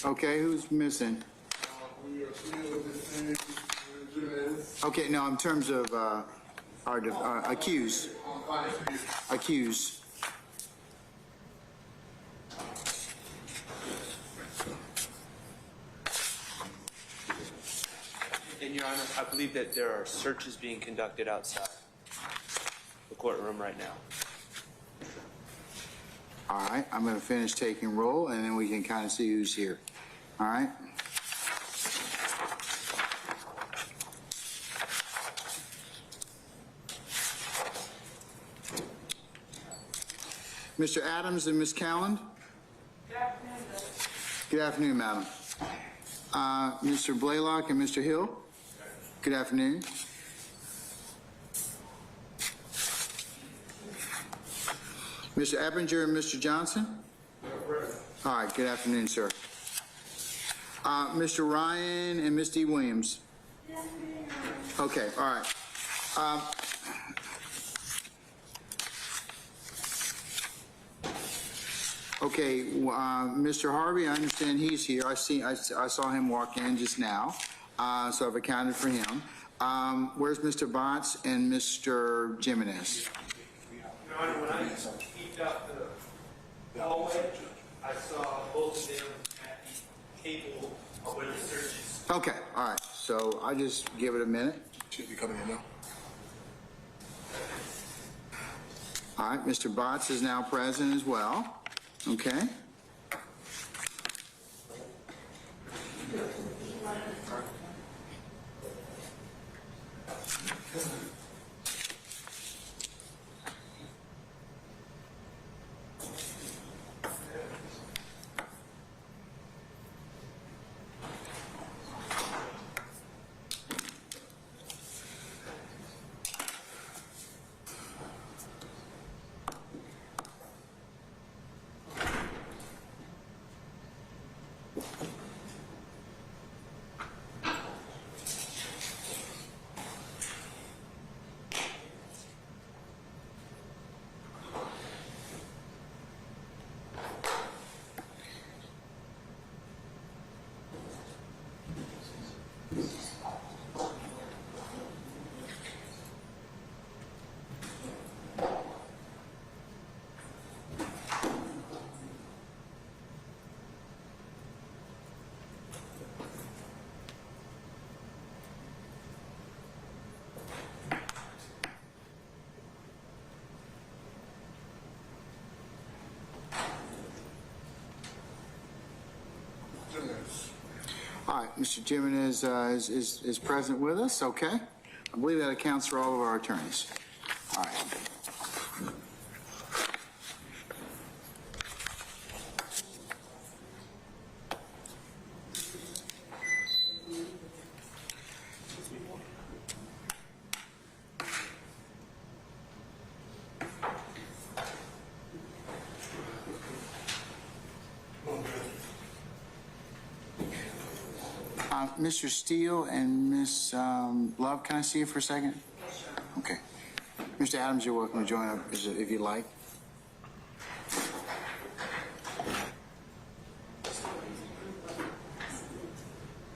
Okay, who's missing? Okay, no, in terms of our accused. Accused. And Your Honor, I believe that there are searches being conducted outside the courtroom right now. All right, I'm going to finish taking roll, and then we can kind of see who's here. All right? Mr. Adams and Ms. Calland? Good afternoon, Good afternoon, madam. Mr. Blaylock and Mr. Hill? Good afternoon. Mr. Eppinger and Mr. Johnson? All right, good afternoon, sir. Mr. Ryan and Ms. D. Williams? Okay, all right. Okay, Mr. Harvey, I understand he's here. I saw him walk in just now, so I've accounted for him. Where's Mr. Botts and Mr. Jimenez? Your Honor, when I peeked out the hallway, I saw both of them at the table where the search is. Okay, all right. So I just give it a minute. Should be coming in now. All right, Mr. Botts is now present as well. Okay. All right, Mr. Jimenez is present with us, okay? I believe that accounts for all of our attorneys. All right. Mr. Steele and Ms. Love, can I see you for a second? Okay. Mr. Adams, you're welcome to join up if you'd like.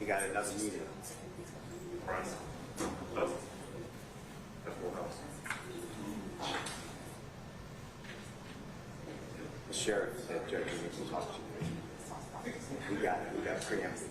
You got another meeting. The sheriff said Judge needs to talk to you. We got it. We got preempted.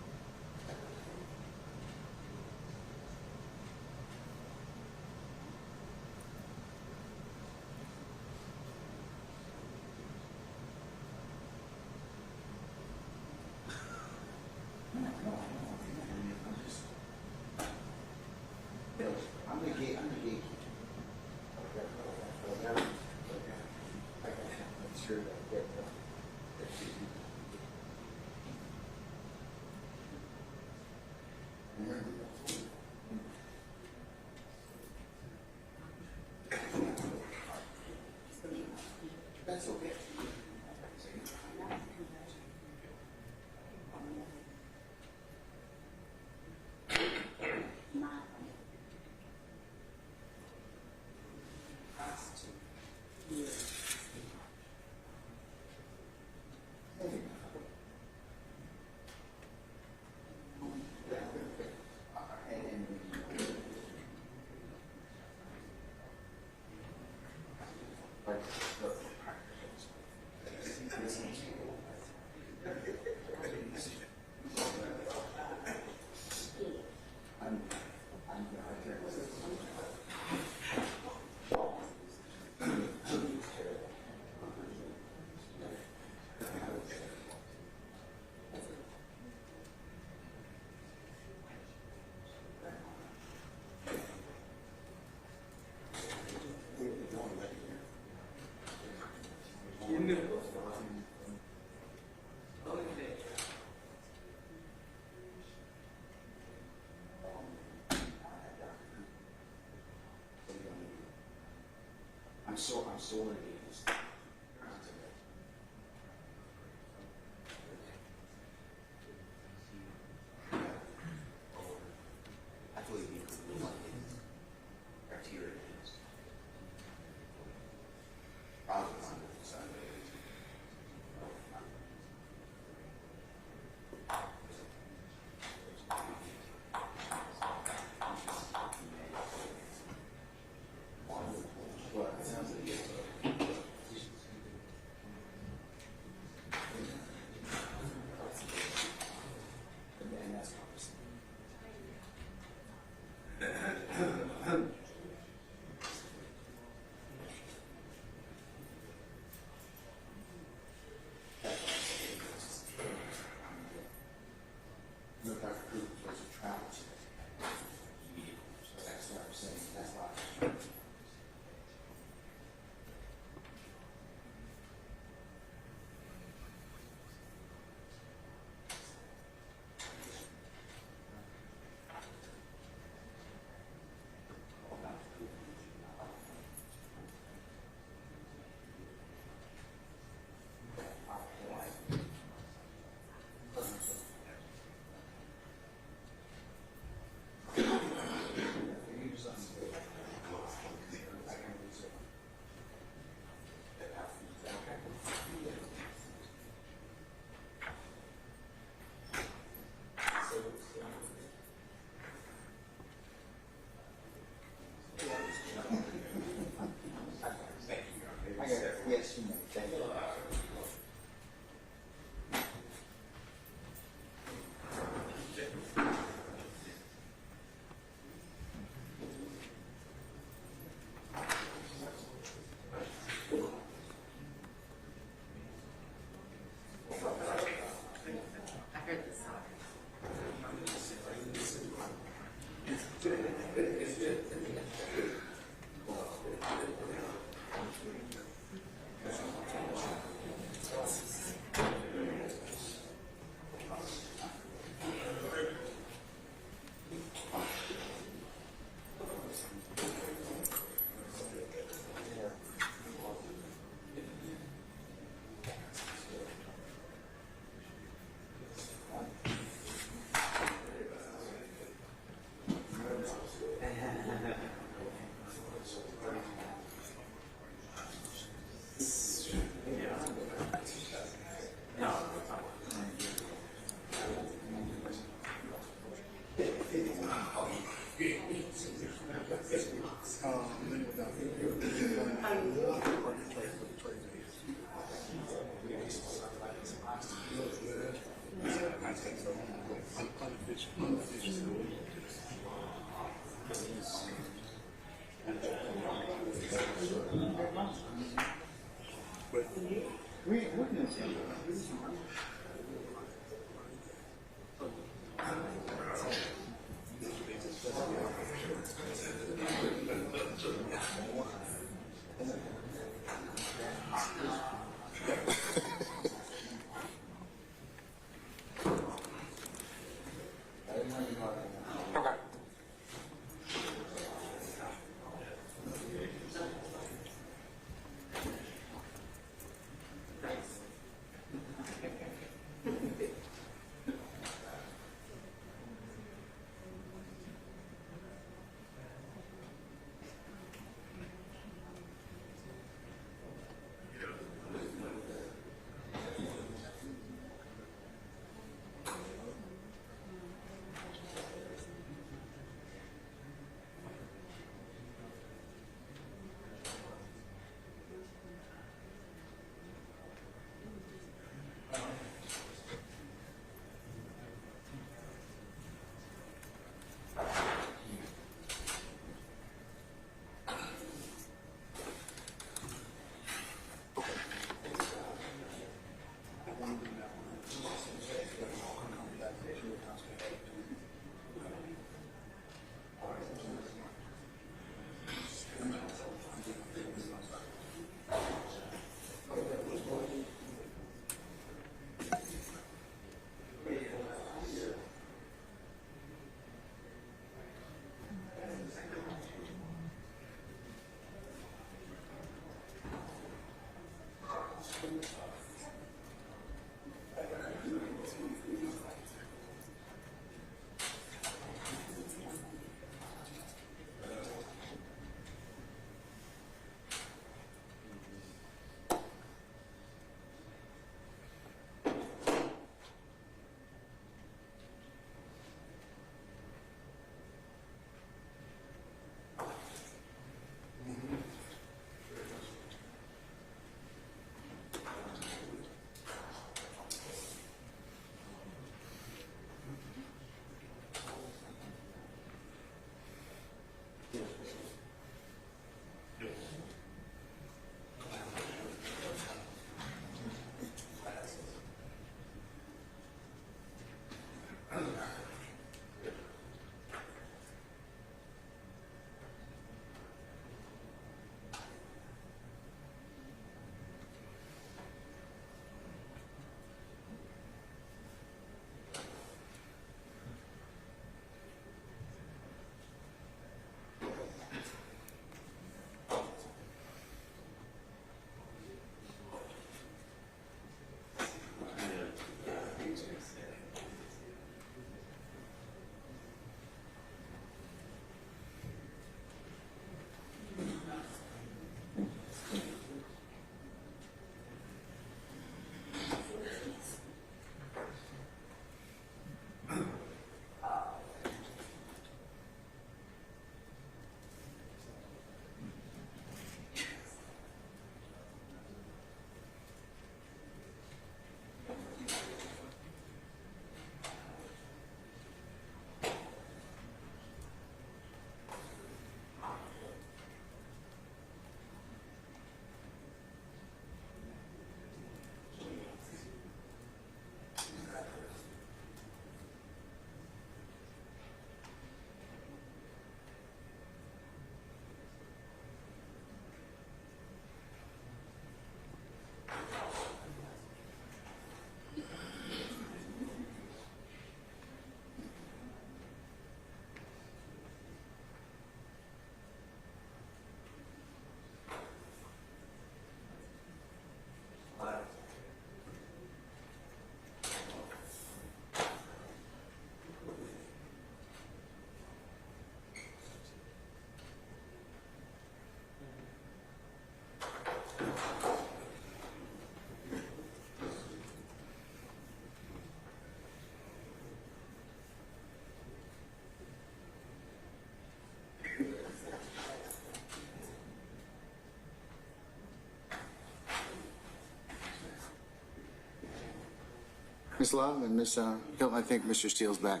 Ms. Love and Ms. Hilton, I think Mr. Steele's back.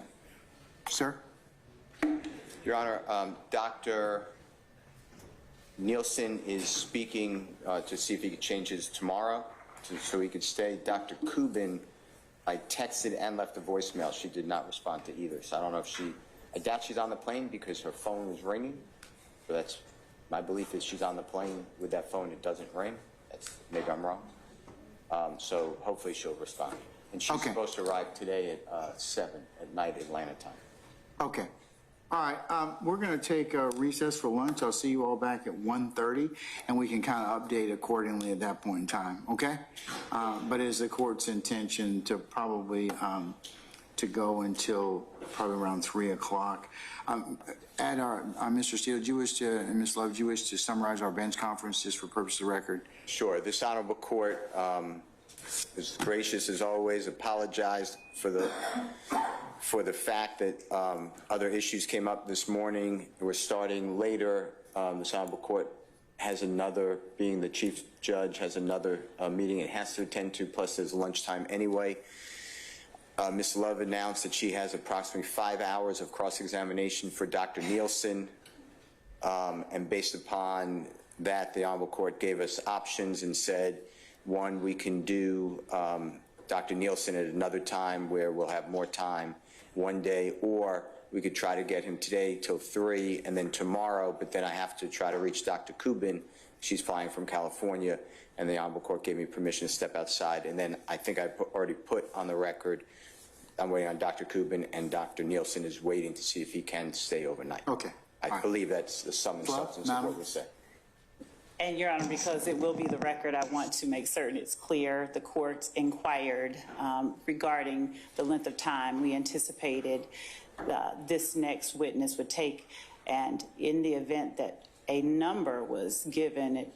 Sir? Your Honor, Dr. Nielsen is speaking to see if he could change his tomorrow so he could stay. Dr. Kubin, I texted and left a voicemail. She did not respond to either. So I don't know if I doubt she's on the plane because her phone was ringing. So that's my belief is she's on the plane with that phone. It doesn't ring. Maybe I'm wrong. So hopefully she'll respond. And she's supposed to arrive today at 7 at night Atlanta time. Okay. All right. We're going to take a recess for lunch. I'll see you all back at 1:30, and we can kind of update accordingly at that point in time. Okay? But it is the court's intention to probably to go until probably around 3 o'clock. At our, Mr. Steele, do you wish to, and Ms. Love, do you wish to summarize our bench conference just for purpose of the record? Sure. This honorable court is gracious as always, apologized for the fact that other issues came up this morning. We're starting later. This honorable court has another, being the chief judge, has another meeting it has to attend to, plus there's lunchtime anyway. Ms. Love announced that she has approximately 5 hours of cross-examination for Dr. Nielsen, and based upon that, the honorable court gave us options and said, one, we can do Dr. Nielsen at another time where we'll have more time one day, or we could try to get him today till 3 and then tomorrow, but then I have to try to reach Dr. Kubin. She's flying from California, and the honorable court gave me permission to step outside. And then I think I already put on the record, I'm waiting on Dr. Kubin, and Dr. Nielsen is waiting to see if he can stay overnight. Okay. I believe that's the sum and substance of what we said. And Your Honor, because it will be the record, I want to make certain it's clear. The court inquired regarding the length of time we anticipated this next witness would take. And in the event that a number was given, it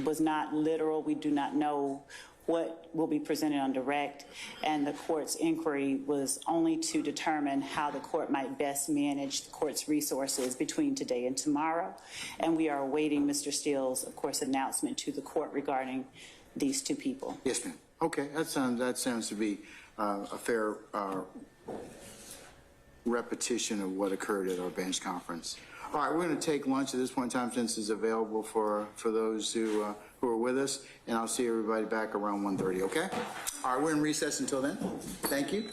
was not literal. We do not know what will be presented on direct, and the court's inquiry was only to determine how the court might best manage the court's resources between today and tomorrow. And we are awaiting Mr. Steele's, of course, announcement to the court regarding these two people. Yes, ma'am. Okay, that sounds to be a fair repetition of what occurred at our bench conference. All right, we're going to take lunch at this point in time since it's available for those who are with us, and I'll see everybody back around 1:30, okay? All right, we're in recess until then. Thank you.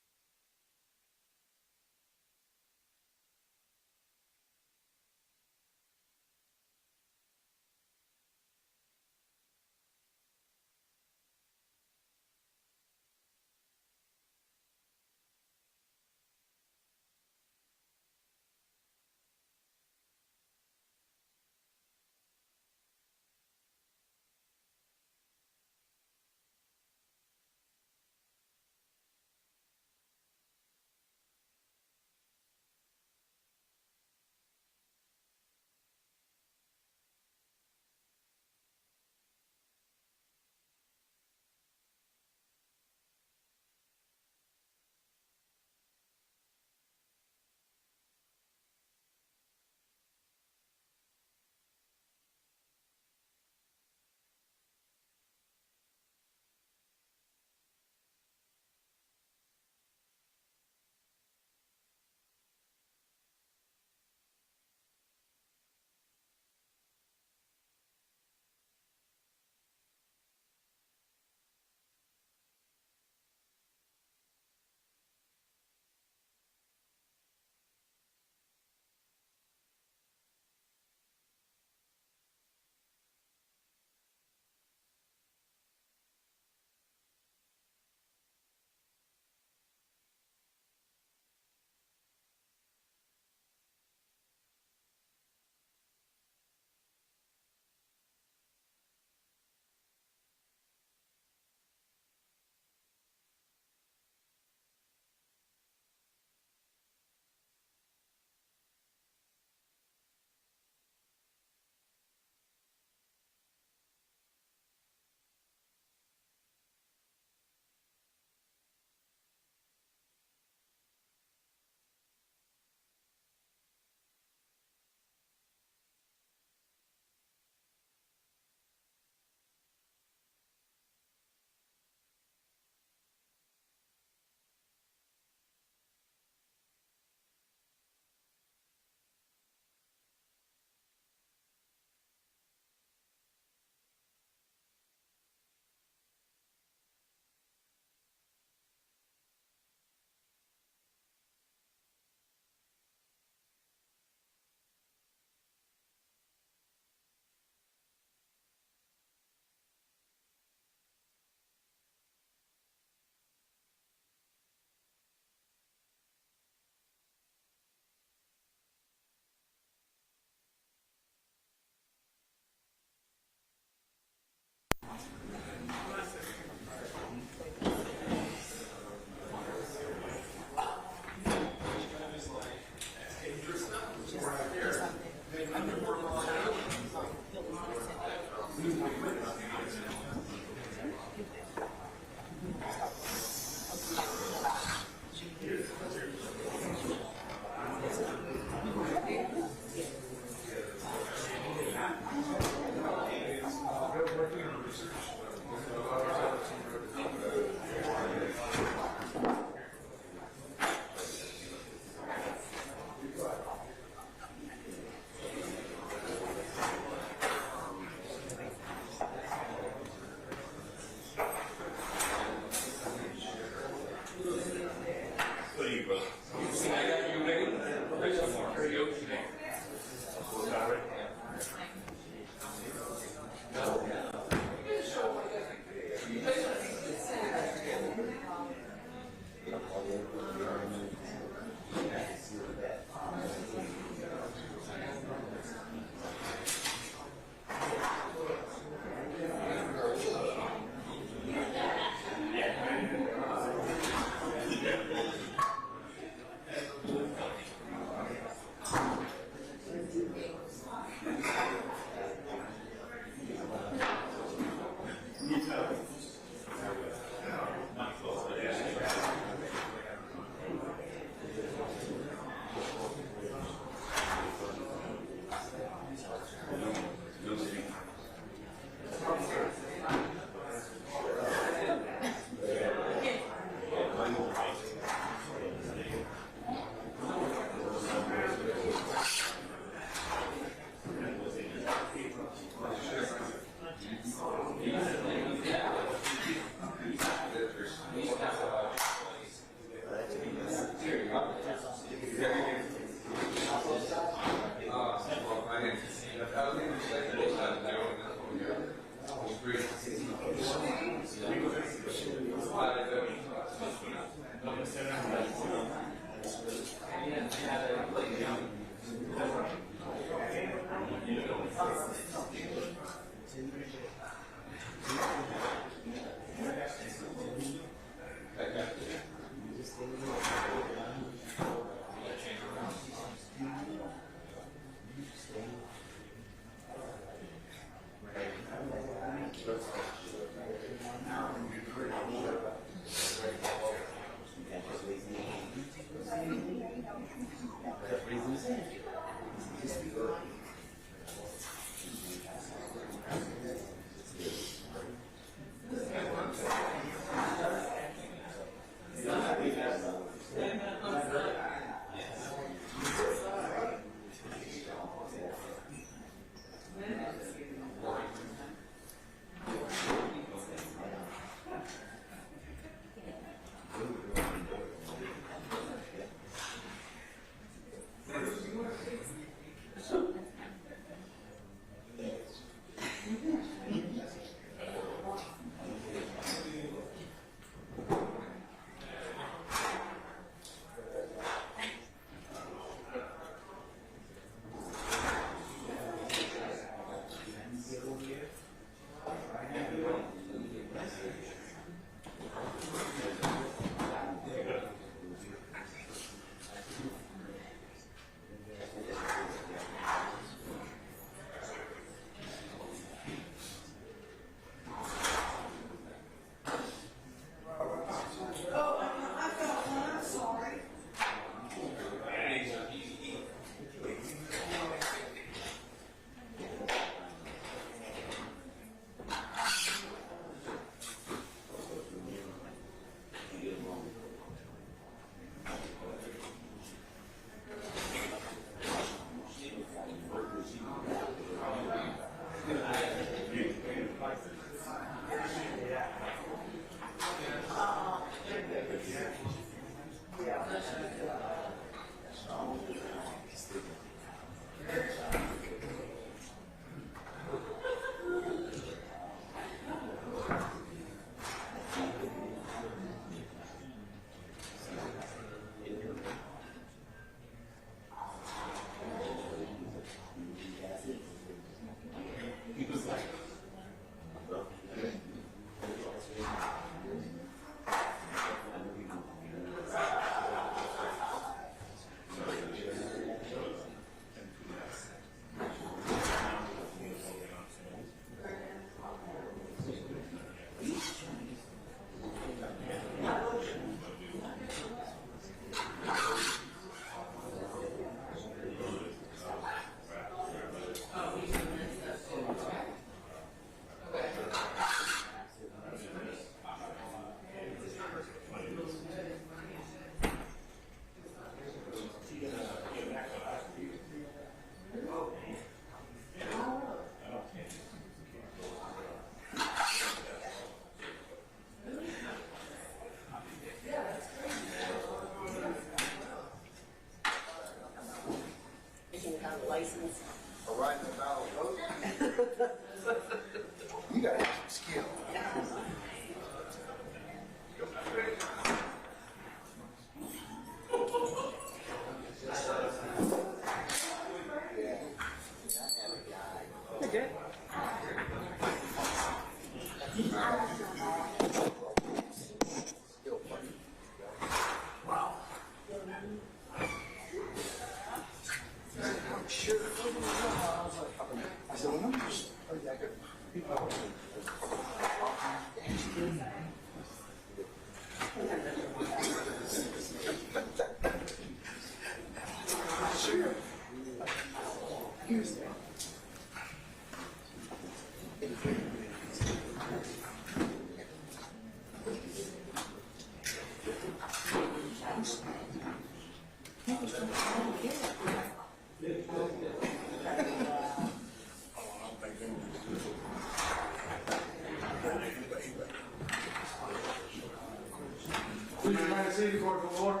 Please remain seated before the Lord.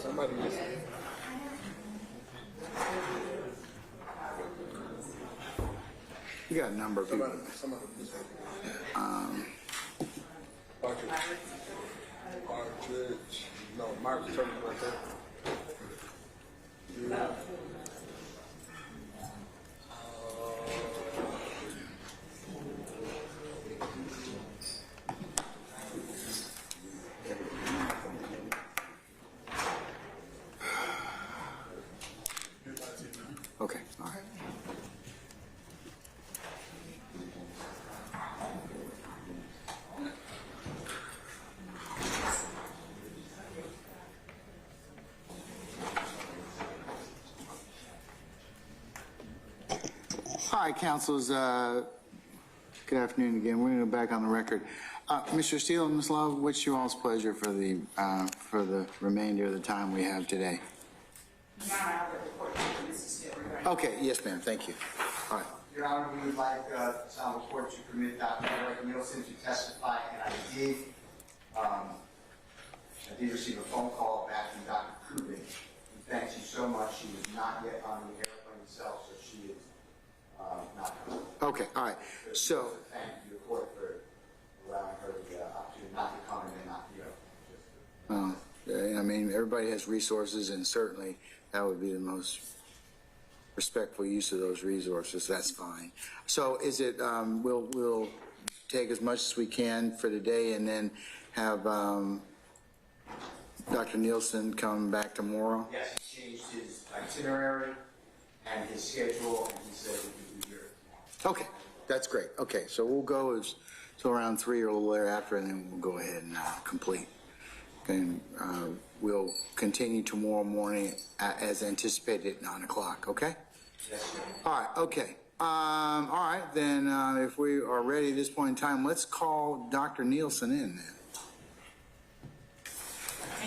Somebody just. You got a number of people. Somebody just. Partridge. No, Mark Turner right there. Yeah. Okay, all right. All right, councilors, good afternoon again. We're going to go back on the record. Mr. Steele and Ms. Love, what's your all's pleasure for the remainder of the time we have today? Your Honor, I will report to Mr. Steele regarding. Okay, yes, ma'am, thank you. All right. Your Honor, we would like some court to permit Dr. Nielsen to testify, and I did receive a phone call back from Dr. Kubin. He thanks you so much. She is not yet on the airplane herself, so she is not coming. Okay, all right. So, Thank you, court, for allowing her the opportunity not to come and then not be I mean, everybody has resources, and certainly that would be the most respectful use of those resources. That's fine. So is it, we'll take as much as we can for today and then have Dr. Nielsen come back tomorrow? Yes, he changed his itinerary and his schedule, and he said he could be here tomorrow. Okay, that's great. Okay, so we'll go till around 3 or a little thereafter, and then we'll go ahead and complete. And we'll continue tomorrow morning as anticipated at 9 o'clock, okay? Yes, sir. All right, okay. All right, then if we are ready at this point in time, let's call Dr. Nielsen in then.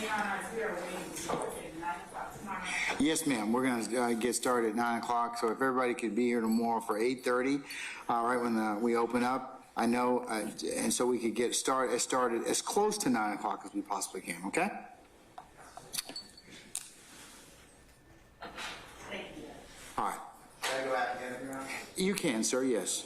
Your Honor, we are waiting to report at 9 o'clock tomorrow. Yes, ma'am. We're going to get started at 9 o'clock, so if everybody could be here tomorrow for 8:30, right when we open up, I know, and so we could get started as close to 9 o'clock as we possibly can, okay? Thank you. All right. Can I go out again, Your Honor? You can, sir, yes.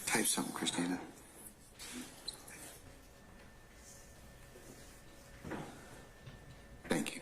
Type something, Christina. Thank you.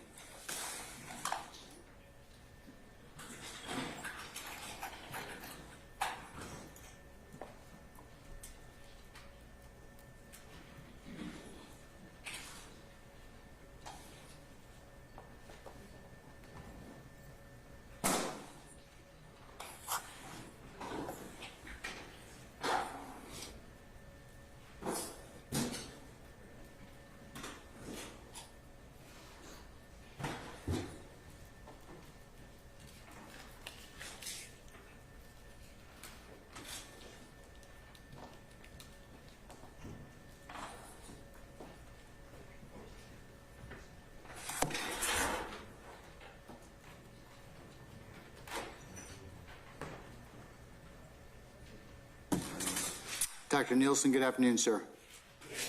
Dr. Nielsen, good afternoon, sir.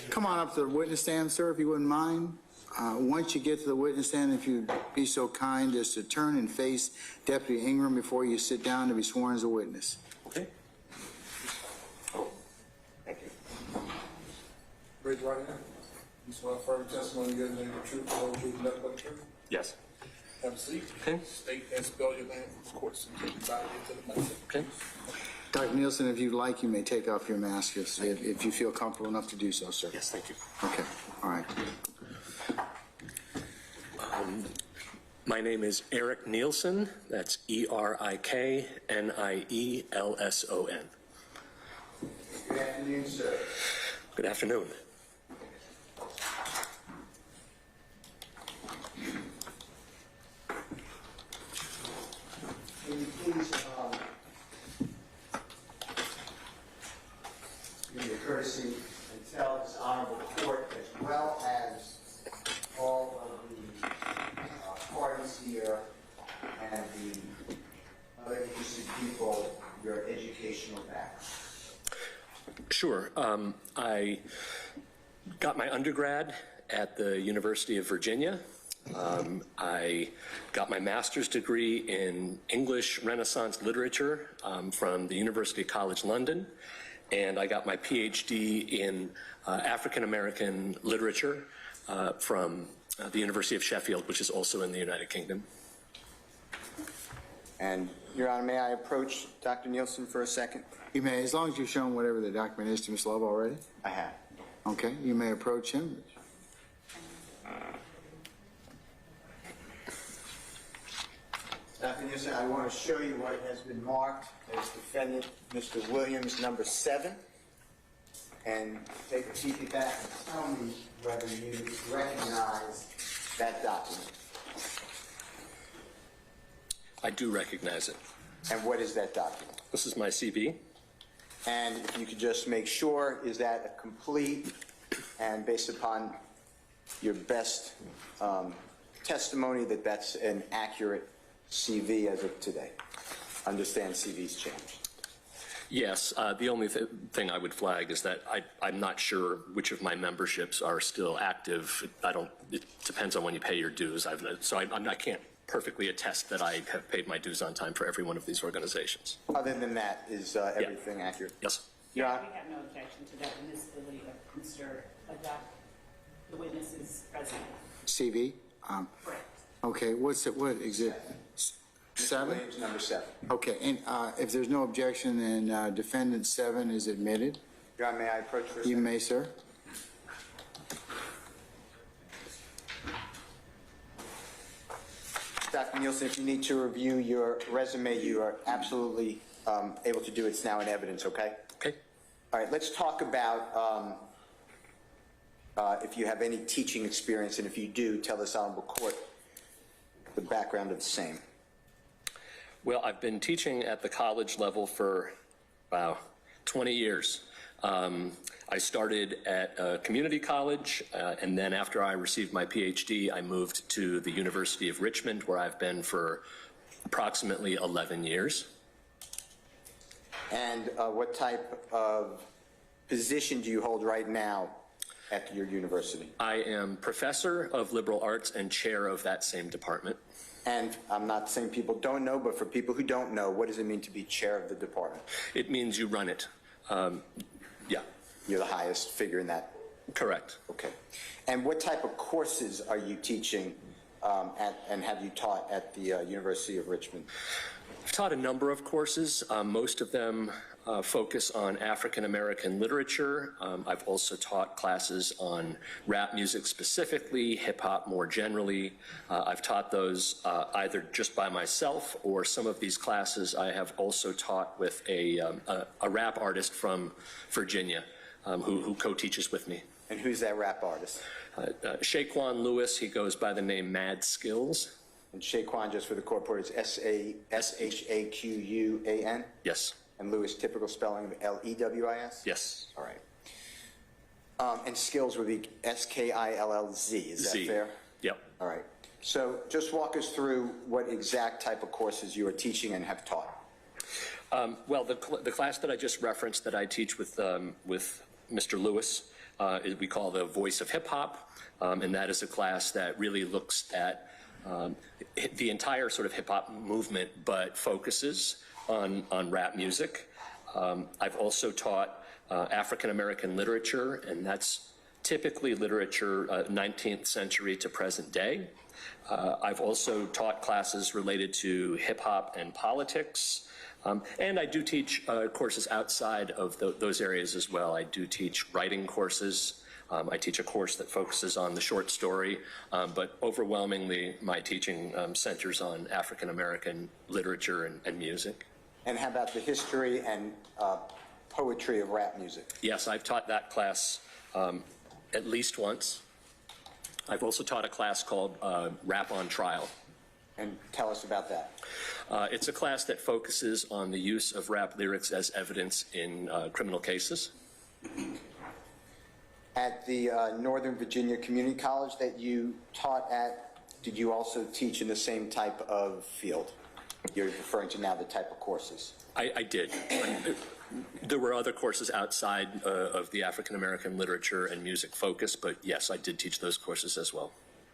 Come on up to the witness stand, sir, if you wouldn't mind. Once you get to the witness stand, if you'd be so kind as to turn and face Deputy Ingram before you sit down to be sworn as a witness. Okay. Thank you. Raise your right hand. You swear firm testimony you give the truth, the whole truth, and nothing but the truth. Yes. Have a seat. Okay. State and spell your name, of course, and take the Bible into the mouth. Okay. Dr. Nielsen, if you'd like, you may take off your mask if you feel comfortable enough to do so, sir. Yes, thank you. Okay, all right. My name is Eric Nielsen. That's ERIKNIELSON. Good afternoon, sir. Good afternoon. Can you please give me a courtesy and tell this honorable court, as well as all of the parties here and the other interested people, your educational background? Sure. I got my undergrad at the University of Virginia. I got my master's degree in English Renaissance literature from the University College London, and I got my PhD in African American literature from the University of Sheffield, which is also in the United Kingdom. And, Your Honor, may I approach Dr. Nielsen for a second? You may, as long as you've shown whatever the document is to Ms. Love already. I have. Okay, you may approach him. Dr. Nielsen, I want to show you what has been marked as defendant Mr. Williams, number 7. And take a peek at that and tell me whether you recognize that document. I do recognize it. And what is that document? This is my CV. And if you could just make sure, is that a complete and based upon your best testimony that that's an accurate CV as of today? Understand CVs change. Yes, the only thing I would flag is that I'm not sure which of my memberships are still active. It depends on when you pay your dues. So I can't perfectly attest that I have paid my dues on time for every one of these organizations. Other than that, is everything accurate? Yes. Your Honor? We have no objection to that. Mr. Adopt, the witness is present. CV? Correct. Okay, what exhibit? 7? Williams, number 7. Okay, and if there's no objection, then defendant 7 is admitted. Your Honor, may I approach for a You second? may, sir. Dr. Nielsen, if you need to review your resume, you are absolutely able to do it. It's now in evidence, okay? Okay. All right, let's talk about if you have any teaching experience, and if you do, tell this honorable court the background of the same. Well, I've been teaching at the college level for, 20 years. I started at a community college, and then after I received my PhD, I moved to the University of Richmond, where I've been for approximately 11 years. And what type of position do you hold right now at your university? I am professor of liberal arts and chair of that same department. And I'm not saying people don't know, but for people who don't know, what does it mean to be chair of the department? It means you run it. Yeah. You're the highest figure in that. Correct. Okay. And what type of courses are you teaching and have you taught at the University of Richmond? I've taught a number of courses. Most of them focus on African American literature. I've also taught classes on rap music specifically, hip hop more generally. I've taught those either just by myself, or some of these classes I have also taught with a rap artist from Virginia who co-teaches with me. And who's that rap artist? Shaquan Lewis. He goes by the name Mad Skills. And Shaquan, just for the court report, is S-H-A-Q-U-A-N? Yes. And Lewis, typical spelling of L-E-W-I-S? Yes. All right. And Skills would be S-K-I-L-L-Z, is that fair? Yep. All right. So just walk us through what exact type of courses you are teaching and have taught. Well, the class that I just referenced that I teach with Mr. Lewis is we call the Voice of Hip Hop, and that is a class that really looks at the entire sort of hip hop movement, but focuses on rap music. I've also taught African American literature, and that's typically literature 19th century to present day. I've also taught classes related to hip hop and politics. And I do teach courses outside of those areas as well. I do teach writing courses. I teach a course that focuses on the short story, but overwhelmingly my teaching centers on African American literature and music. And how about the history and poetry of rap music? Yes, I've taught that class at least once. I've also taught a class called Rap on Trial. And tell us about that. It's a class that focuses on the use of rap lyrics as evidence in criminal cases. At the Northern Virginia Community College that you taught at, did you also teach in the same type of field? You're referring to now the type of courses. I did. There were other courses outside of the African American literature and music focus, but yes, I did teach those courses as well.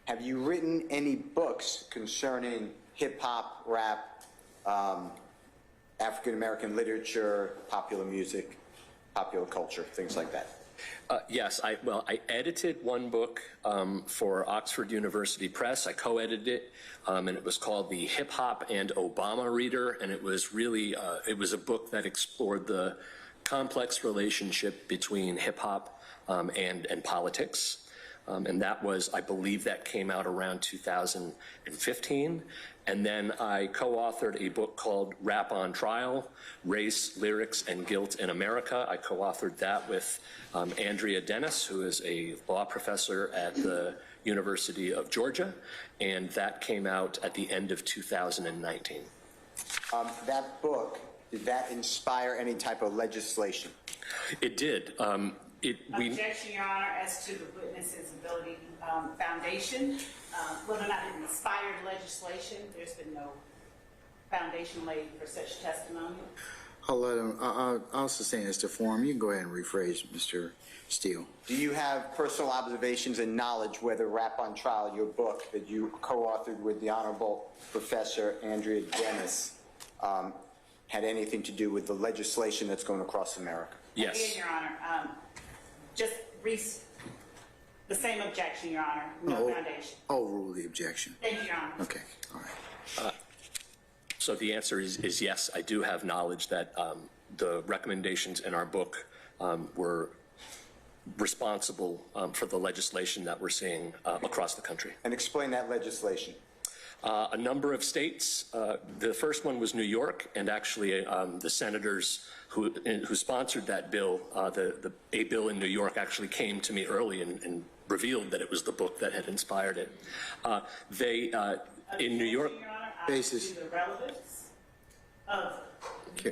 Have you written any books concerning hip-hop, rap, African American literature, popular music, popular culture, things like that? Yes, I edited one book for Oxford University Press. I co-edited it, and it was called The Hip Hop and Obama Reader, and it was really, it was a book that explored the complex relationship between hip hop and politics. And that was, I believe that came out around 2015. And then I co-authored a book called Rap on Trial, Race, Lyrics, and Guilt in America. I co-authored that with Andrea Dennis, who is a law professor at the University of Georgia. And that came out at the end of 2019. That book, did that inspire any type of legislation? It did. Objection, Your Honor, as to the witness's ability foundation. Whether or not it inspired legislation, there's been no foundation laid for such testimony. I'll let him, I'll sustain this to form. You can go ahead and rephrase, Mr. Steele. Do you have personal observations and knowledge whether Rap on Trial, your book that you co-authored with the Honorable Professor Andrea Dennis, had anything to do with the legislation that's going across America? Yes. Again, Your Honor, just the same objection, Your Honor, no foundation. Overrule the objection. Thank you, Your Honor. Okay, all right. So the answer is yes, I do have knowledge that the recommendations in our book were responsible for the legislation that we're seeing across the country. And explain that legislation. A number of states, the first one was New York, and actually the senators who sponsored that bill, a bill in New York actually came to me early and revealed that it was the book that had inspired it. In New York, Basis. The relevance of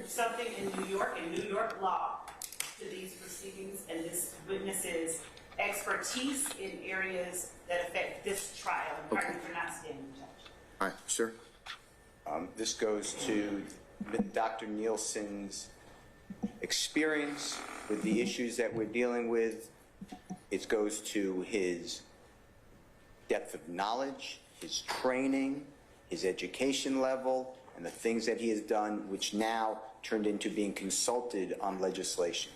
something in New York law to these proceedings and this witness's expertise in areas that affect this trial. Pardon me for not standing, Judge. All right, sir. This goes to Dr. Nielsen's experience with the issues that we're dealing with. It goes to his depth of knowledge, his training, his education level, and the things that he has done, which now turned into being consulted on legislation.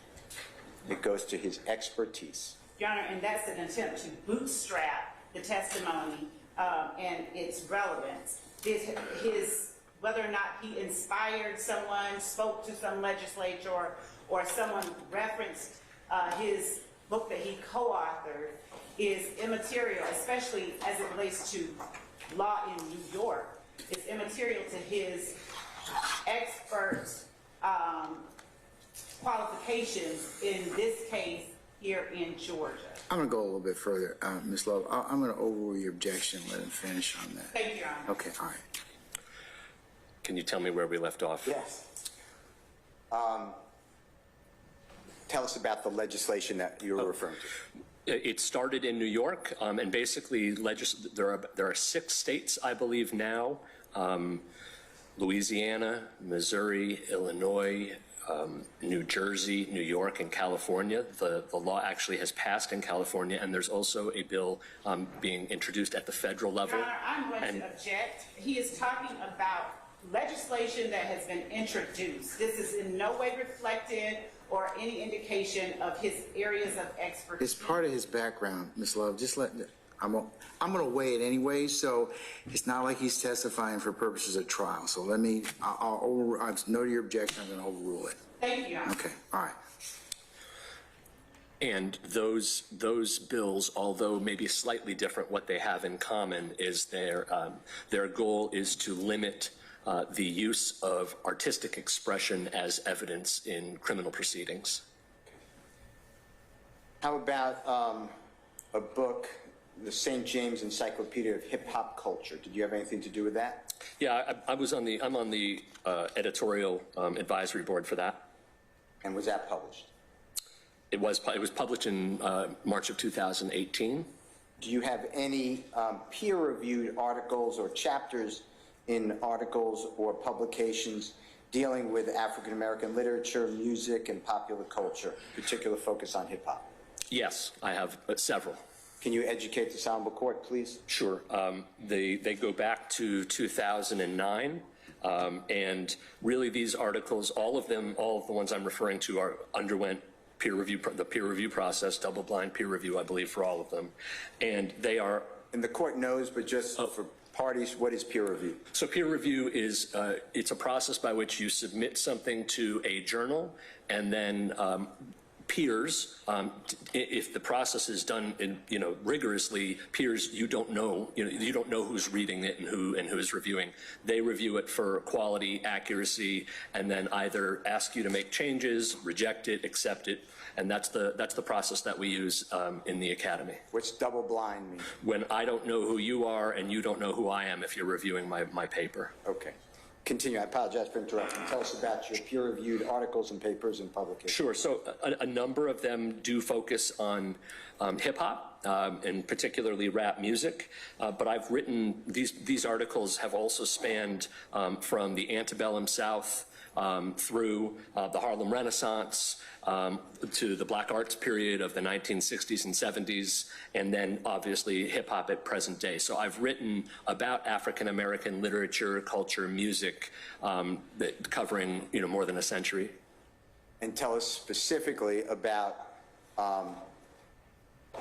It goes to his expertise. Your Honor, and that's an attempt to bootstrap the testimony and its relevance. Whether or not he inspired someone, spoke to some legislator, or someone referenced his book that he co-authored is immaterial, especially as it relates to law in New York. It's immaterial to his expert qualifications in this case here in Georgia. I'm going to go a little bit further, Ms. Love. I'm going to overrule your objection and let him finish on that. Thank you, Your Honor. Okay, all right. can you tell me where we left off? Yes. Tell us about the legislation that you were referring to. It started in New York, and basically there are 6 states, I believe now, Louisiana, Missouri, Illinois, New Jersey, New York, and California. The law actually has passed in California, and there's also a bill being introduced at the federal level. Your Honor, I'm going to object. He is talking about legislation that has been introduced. This is in no way reflected or any indication of his areas of expertise. It's part of his background, Ms. Love. Just let, I'm going to weigh it anyway, so it's not like he's testifying for purposes of trial. So let me, I'll note your objection, I'm going to overrule it. Thank you, Your Honor. Okay, all right. And those bills, although maybe slightly different, what they have in common is their goal is to limit the use of artistic expression as evidence in criminal proceedings. How about a book, the St. James Encyclopedia of Hip Hop Culture? Did you have anything to do with that? Yeah, I'm on the editorial advisory board for that. And was that published? It was published in March of 2018. Do you have any peer-reviewed articles or chapters in articles or publications dealing with African-American literature, music, and popular culture, particular focus on hip-hop? Yes, I have several. Can you educate the Honorable Court, please? Sure. They go back to 2009, and really these articles, all of the ones I'm referring to underwent the peer review process, double-blind peer review, I believe, for all of them, and they are. And the court knows, but just for parties, what is peer review? So peer review is it's a process by which you submit something to a journal, and then peers, if the process is done rigorously, peers you don't know who's reading it and who's reviewing. They review it for quality, accuracy, and then either ask you to make changes, reject it, accept it, and that's the process that we use in the academy. What's double blind mean? When I don't know who you are and you don't know who I am if you're reviewing my paper. Okay. Continue. I apologize for interrupting. Tell us about your peer-reviewed articles and papers and publications. Sure. So a number of them do focus on hip-hop and particularly rap music. But I've written, these articles have also spanned from the antebellum South through the Harlem Renaissance to the Black Arts period of the 1960s and 70s, and then obviously hip-hop at present day. So I've written about African-American literature, culture, music, covering more than a century. And tell us specifically about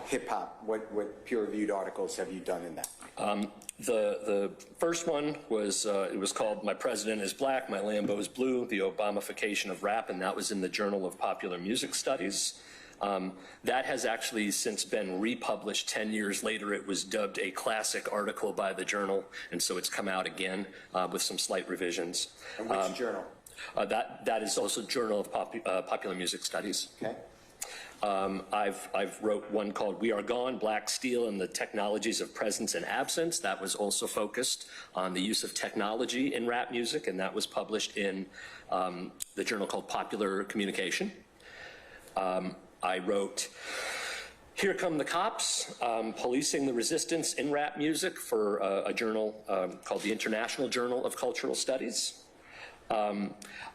hip-hop. What peer-reviewed articles have you done in that? The first one was, it was called My President is Black, My Lambo is Blue, The Obamification of Rap, and that was in the Journal of Popular Music Studies. That has actually since been republished 10 years later. It was dubbed a classic article by the journal, and so it's come out again with some slight revisions. And which journal? That is also Journal of Popular Music Studies. Okay. I've wrote one called We Are Gone, Black Steel and the Technologies of Presence and Absence. That was also focused on the use of technology in rap music, and that was published in the journal called Popular Communication. I wrote Here Come the Cops, Policing the Resistance in Rap Music for a journal called the International Journal of Cultural Studies.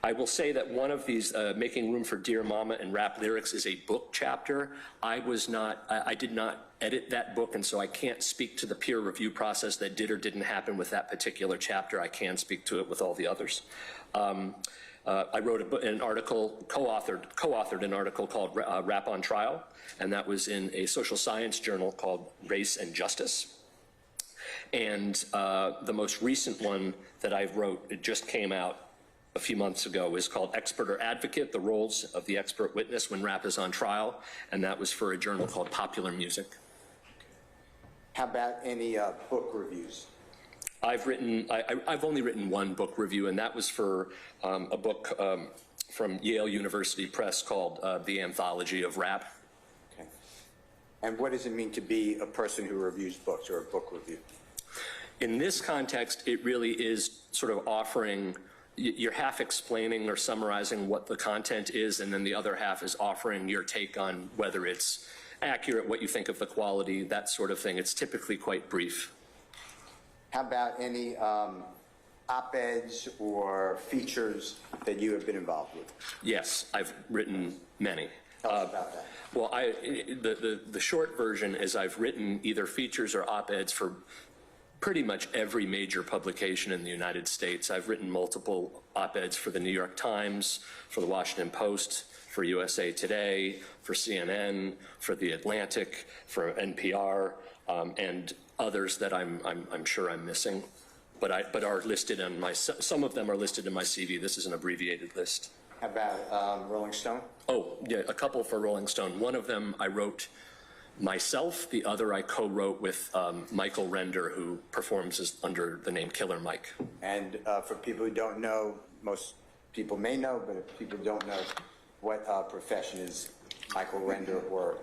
I will say that one of these, Making Room for Dear Mama and Rap Lyrics, is a book chapter. I did not edit that book, and so I can't speak to the peer review process that did or didn't happen with that particular chapter. I can speak to it with all the others. I wrote an article, co-authored an article called Rap on Trial, and that was in a social science journal called Race and Justice. And the most recent one that I wrote, it just came out a few months ago, is called Expert or Advocate, the Roles of the Expert Witness When Rap is on Trial, and that was for a journal called Popular Music. How about any book reviews? I've only written one book review, and that was for a book from Yale University Press called The Anthology of Rap. Okay. And what does it mean to be a person who reviews books or a book review? In this context, it really is sort of offering, you're half explaining or summarizing what the content is, and then the other half is offering your take on whether it's accurate, what you think of the quality, that sort of thing. It's typically quite brief. How about any op-eds or features that you have been involved with? Yes, I've written many. Tell us about that. Well, the short version is I've written either features or op-eds for pretty much every major publication in the United States. I've written multiple op-eds for the New York Times, for the Washington Post, for USA Today, for CNN, for The Atlantic, for NPR, and others that I'm sure I'm missing, but are listed on my, some of them are listed in my CV. This is an abbreviated list. How about Rolling Stone? Oh, yeah, a couple for Rolling Stone. One of them I wrote myself. The other I co-wrote with Michael Render, who performs under the name Killer Mike. And for people who don't know, most people may know, but if people don't know, what profession is Michael Render or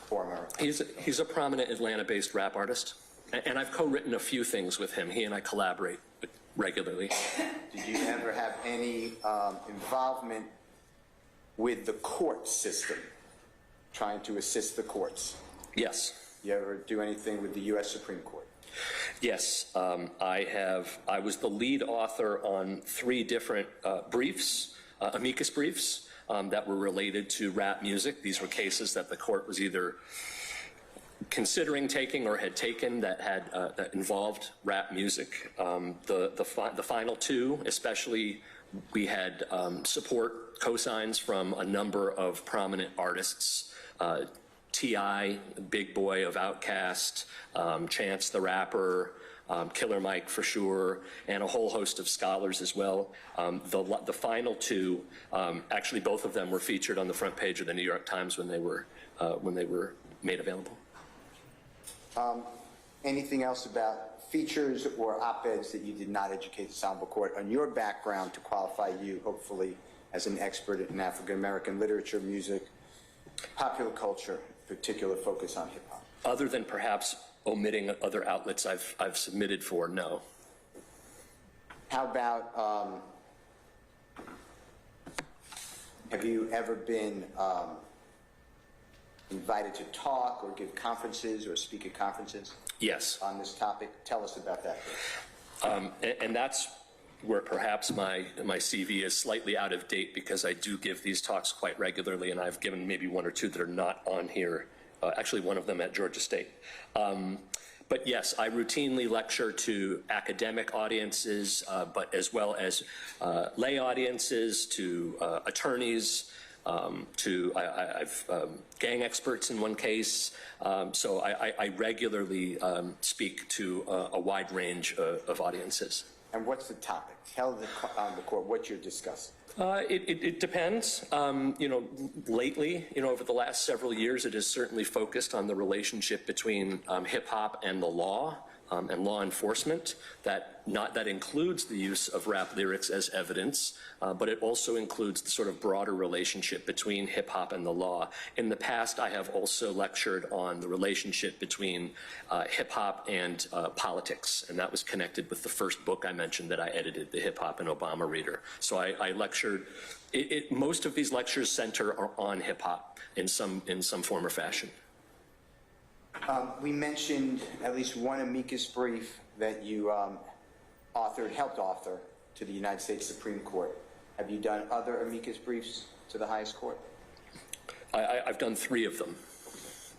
former? He's a prominent Atlanta-based rap artist, and I've co-written a few things with him. He and I collaborate regularly. Did you ever have any involvement with the court system, trying to assist the courts? Yes. You ever do anything with the U.S. Supreme Court? Yes, I was the lead author on 3 different briefs, amicus briefs, that were related to rap music. These were cases that the court was either considering taking or had taken that involved rap music. The final 2, especially, we had support cosigns from a number of prominent artists. T.I., Big Boy of Outkast, Chance the Rapper, Killer Mike for sure, and a whole host of scholars as well. The final 2, actually both of them were featured on the front page of the New York Times when they were made available. Anything else about features or op-eds that you did not educate the Honorable Court on your background to qualify you, hopefully, as an expert in African-American literature, music, popular culture, particular focus on hip-hop? Other than perhaps omitting other outlets I've submitted for, no. How about, have you ever been invited to talk or give conferences or speak at conferences? Yes. On this topic? Tell us about that. And that's where perhaps my CV is slightly out of date, because I do give these talks quite regularly, and I've given maybe 1 or 2 that are not on here, actually one of them at Georgia State. But yes, I routinely lecture to academic audiences, but as well as lay audiences, to attorneys, I've gang experts in one case. So I regularly speak to a wide range of audiences. And what's the topic? Tell the court what you're discussing. It depends. Lately, over the last several years, it has certainly focused on the relationship between hip-hop and the law and law enforcement. That includes the use of rap lyrics as evidence, but it also includes the sort of broader relationship between hip-hop and the law. In the past, I have also lectured on the relationship between hip-hop and politics, and that was connected with the first book I mentioned that I edited, the Hip Hop and Obama Reader. So I lectured. Most of these lectures center on hip-hop in some form or fashion. We mentioned at least one amicus brief that you helped author to the United States Supreme Court. Have you done other amicus briefs to the highest court? I've done 3 of them,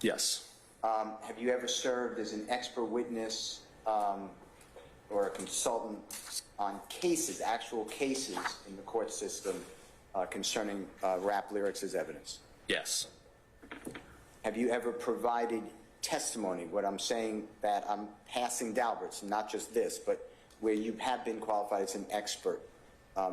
yes. Have you ever served as an expert witness or a consultant on cases, actual cases in the court system concerning rap lyrics as evidence? Yes. Have you ever provided testimony? What I'm saying, that I'm passing Dalberts, not just this, but where you have been qualified as an expert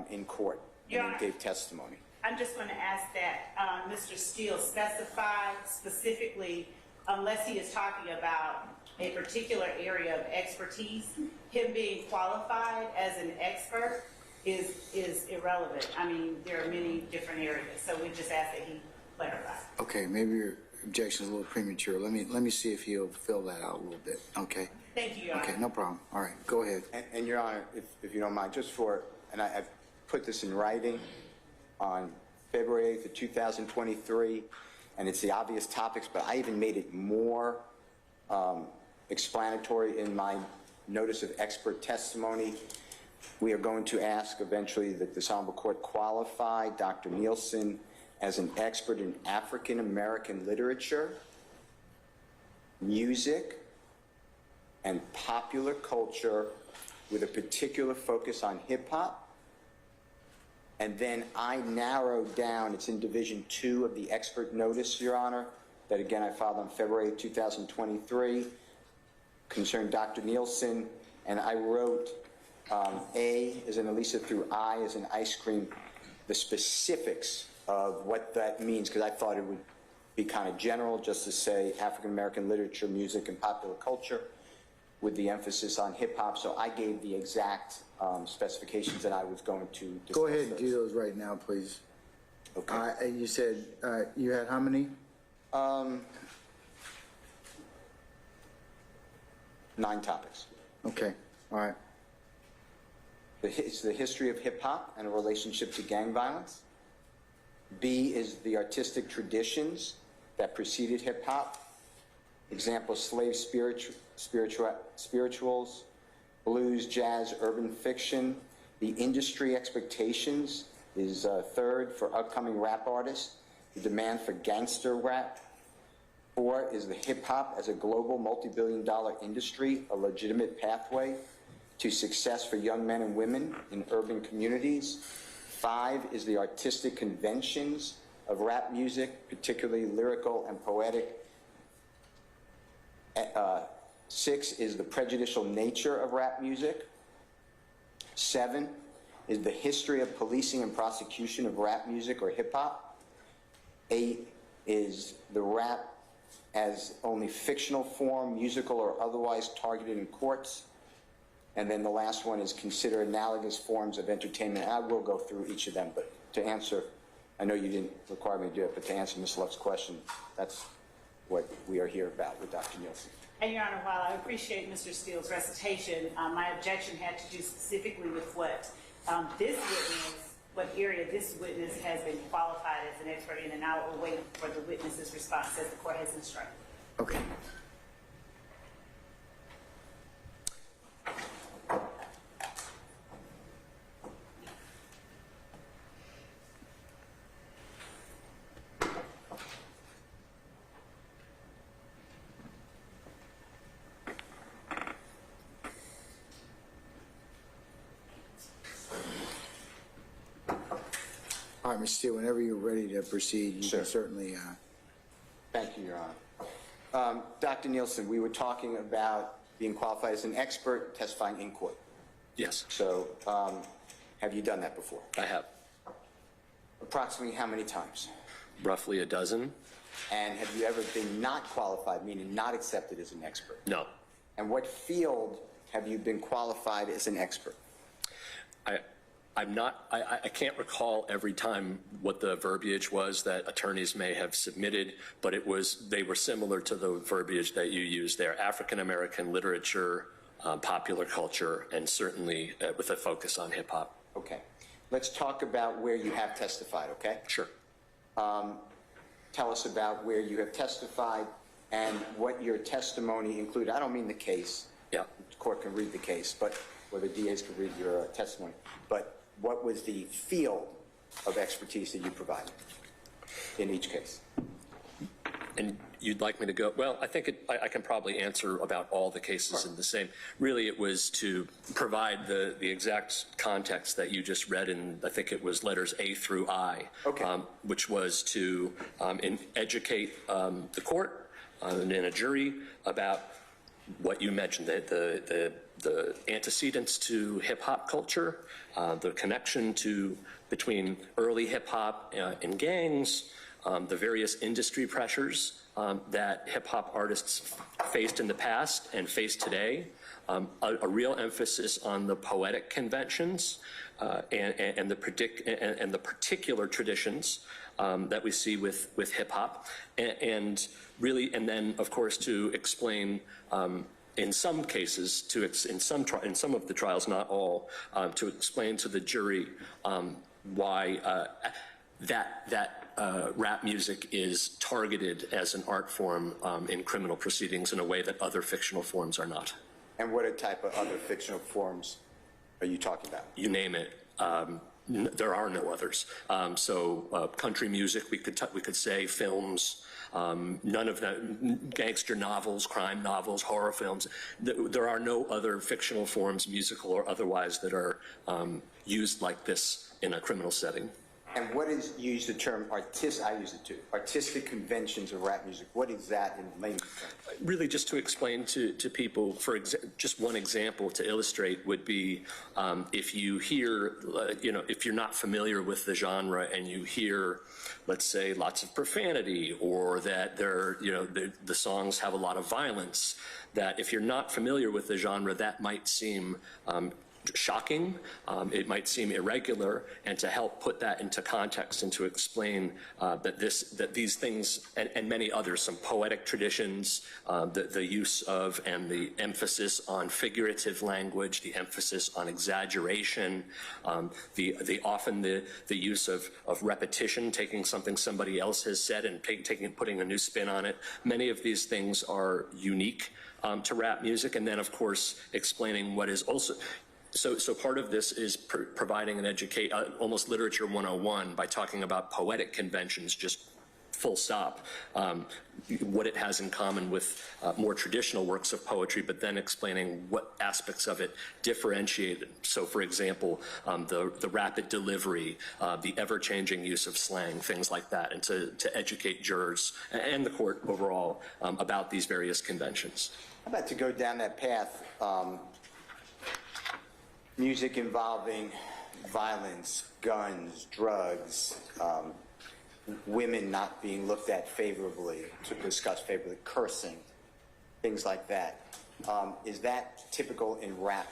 in court and you gave testimony. I'm just going to ask that Mr. Steele specify specifically, unless he is talking about a particular area of expertise, him being qualified as an expert is irrelevant. I mean, there are many different areas, so we just ask that he clarify. Okay, maybe your objection is a little premature. Let me see if he'll fill that out a little bit, okay? Thank you, Your Honor. Okay, no problem. All right, go ahead. And Your Honor, if you don't mind, just for, and I've put this in writing on February 8th of 2023, and it's the obvious topics, but I even made it more explanatory in my notice of expert testimony. We are going to ask eventually that the Honorable Court qualify Dr. Nielsen as an expert in African American literature, music, and popular culture with a particular focus on hip-hop. And then I narrowed down, it's in Division 2 of the expert notice, Your Honor, that again I filed on February 2023, concerned Dr. Nielsen, and I wrote A as in Elisa through I as in ice cream, the specifics of what that means, because I thought it would be kind of general just to say African-American literature, music, and popular culture with the emphasis on hip-hop. So I gave the exact specifications that I was going to discuss. Go ahead and do those right now, please. Okay. You said you had how many? 9 topics. Okay, all right. It's the history of hip-hop and a relationship to gang violence. B is the artistic traditions that preceded hip-hop. Example, slave spirituals, blues, jazz, urban fiction. The industry expectations is third for upcoming rap artists. The demand for gangster rap. 4 is the hip-hop as a global multi-billion-dollar industry, a legitimate pathway to success for young men and women in urban communities. 5 is the artistic conventions of rap music, particularly lyrical and poetic. 6 is the prejudicial nature of rap music. 7 is the history of policing and prosecution of rap music or hip-hop. 8 is the rap as only fictional form, musical or otherwise, targeted in courts. And then the last one is consider analogous forms of entertainment. I will go through each of them, but to answer, I know you didn't require me to do it, but to answer Ms. Luck's question, that's what we are here about with Dr. Nielsen. And Your Honor, while I appreciate Mr. Steele's recitation, my objection had to do specifically with what this witness, what area this witness has been qualified as an expert in, and I will wait for the witness's response as the court has instructed. Okay. All right, Mr. Steele, whenever you're ready to proceed, you can certainly. Thank you, Your Honor. Dr. Nielsen, we were talking about being qualified as an expert testifying in court. Yes, So have you done that before? I have. Approximately how many times? Roughly a dozen? And have you ever been not qualified, meaning not accepted as an expert? No. And what field have you been qualified as an expert? I can't recall every time what the verbiage was that attorneys may have submitted, but they were similar to the verbiage that you used there: African-American literature, popular culture, and certainly with a focus on hip-hop. Okay. Let's talk about where you have testified, okay? Sure. Tell us about where you have testified and what your testimony included. I don't mean the case. Yeah. The court can read the case, or the DAs can read your testimony. But what was the field of expertise that you provided in each case? And you'd like me to go? Well, I think I can probably answer about all the cases in the same. Really, it was to provide the exact context that you just read in, I think it was letters A through I, which was to educate the court and a jury about what you mentioned, the antecedents to hip-hop culture, the connection between early hip-hop and gangs, the various industry pressures that hip-hop artists faced in the past and face today, a real emphasis on the poetic conventions and the particular traditions that we see with hip-hop, and then, of course, to explain in some cases, in some of the trials, not all, to explain to the jury why that rap music is targeted as an art form in criminal proceedings in a way that other fictional forms are not. And what type of other fictional forms are you talking about? You name it. There are no others. Country music, we could say, films, none of the gangster novels, crime novels, horror films. There are no other fictional forms, musical or otherwise, that are used like this in a criminal setting. And what is, you use the term artistic, I use it too, artistic conventions of rap music. What is that in layman's terms? Really, just to explain to people, just one example to illustrate would be if you hear, if you're not familiar with the genre and you hear, let's say, lots of profanity, or that the songs have a lot of violence, that if you're not familiar with the genre, that might seem shocking, it might seem irregular, and to help put that into context and to explain that these things and many others, some poetic traditions, the use of and the emphasis on figurative language, the emphasis on exaggeration, often the use of repetition, taking something somebody else has said and putting a new spin on it. Many of these things are unique to rap music, and then of course explaining what is also. So part of this is providing an almost literature 101 by talking about poetic conventions, just full stop, what it has in common with more traditional works of poetry, but then explaining what aspects of it differentiate. So for example, the rapid delivery, the ever-changing use of slang, things like that, and to educate jurors and the court overall about these various conventions. How about to go down that path, music involving violence, guns, drugs, women not being looked at favorably, to discuss favorably, cursing, things like that. Is that typical in rap,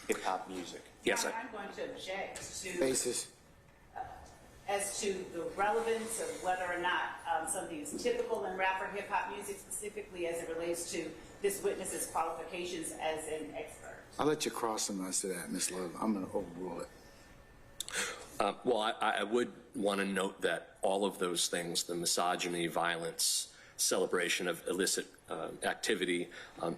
hip-hop music? Yes, I'm going to object to Basis. as to the relevance of whether or not something is typical in rap or hip-hop music, specifically as it relates to this witness's qualifications as an expert. I'll let you cross some us to that, Ms. Love. I'm going to overrule it. Well, I would want to note that all of those things, the misogyny, violence, celebration of illicit activity,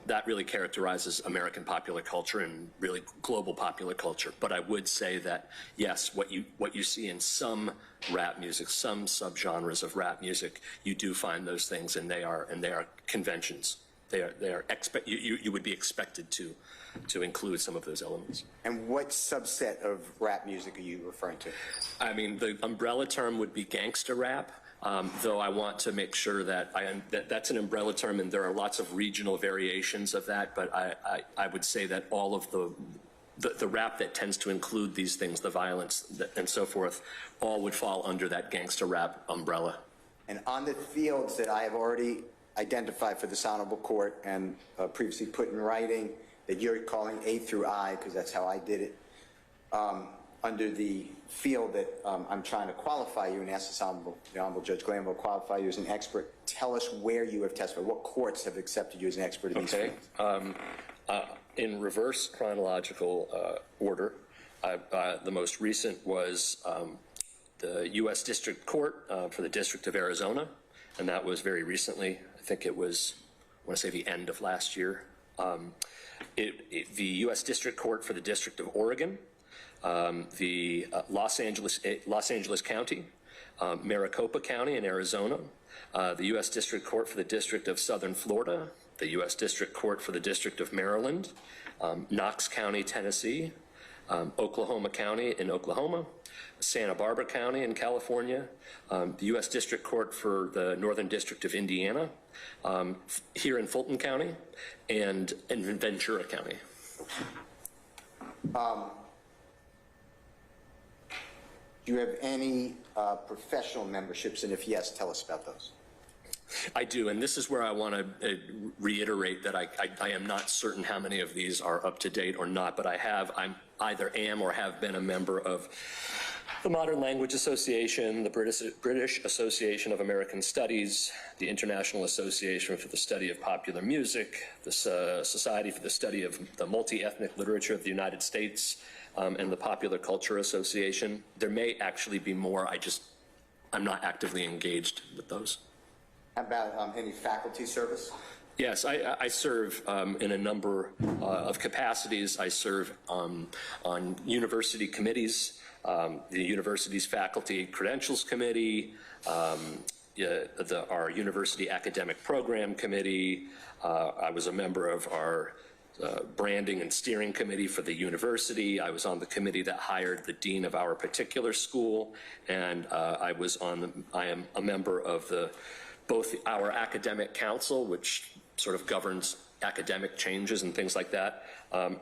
that really characterizes American popular culture and really global popular culture. But I would say that, yes, what you see in some rap music, some subgenres of rap music, you do find those things, and they are conventions. You would be expected to include some of those elements. And what subset of rap music are you referring to? I mean, the umbrella term would be gangsta rap, though I want to make sure that that's an umbrella term, and there are lots of regional variations of that, but I would say that all of the rap that tends to include these things, the violence and so forth, all would fall under that gangsta rap umbrella. And on the fields that I have already identified for this honorable court and previously put in writing that you're calling A through I, because that's how I did it, under the field that I'm trying to qualify you and ask the Honorable Judge Glanville qualify you as an expert, tell us where you have testified. What courts have accepted you as an expert in these fields? In reverse chronological order, the most recent was the U.S. District Court for the District of Arizona, and that was very recently. I think it was, I want to say, the end of last year. The U.S. District Court for the District of Oregon, the Los Angeles County, Maricopa County in Arizona, the U.S. District Court for the District of Southern Florida, the U.S. District Court for the District of Maryland, Knox County, Tennessee, Oklahoma County in Oklahoma, Santa Barbara County in California, the U.S. District Court for the Northern District of Indiana, here in Fulton County, and in Ventura County. Do you have any professional memberships, and if yes, tell us about those. I do, and this is where I want to reiterate that I am not certain how many of these are up to date or not, but I'm either am or have been a member of the Modern Language Association, the British Association of American Studies, the International Association for the Study of Popular Music, the Society for the Study of the Multi-Ethnic Literature of the United States, and the Popular Culture Association. There may actually be more. I'm not actively engaged with those. How about any faculty service? Yes, I serve in a number of capacities. I serve on university committees, the university's Faculty Credentials Committee, our University Academic Program Committee. I was a member of our branding and steering committee for the university. I was on the committee that hired the dean of our particular school, and I am a member of both our academic council, which sort of governs academic changes and things like that,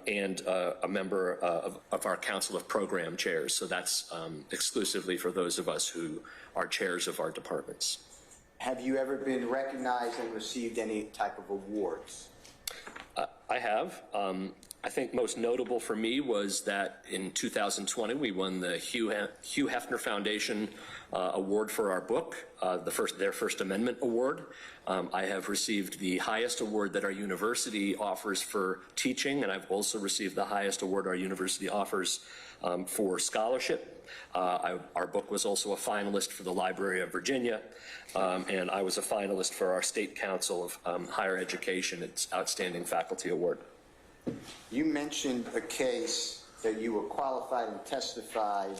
and a member of our council of program chairs. So that's exclusively for those of us who are chairs of our departments. Have you ever been recognized and received any type of awards? I have. I think most notable for me was that in 2020 we won the Hugh Hefner Foundation Award for our book, their First Amendment Award. I have received the highest award that our university offers for teaching, and I've also received the highest award our university offers for scholarship. Our book was also a finalist for the Library of Virginia, and I was a finalist for our State Council of Higher Education, its Outstanding Faculty Award. You mentioned a case that you were qualified and testified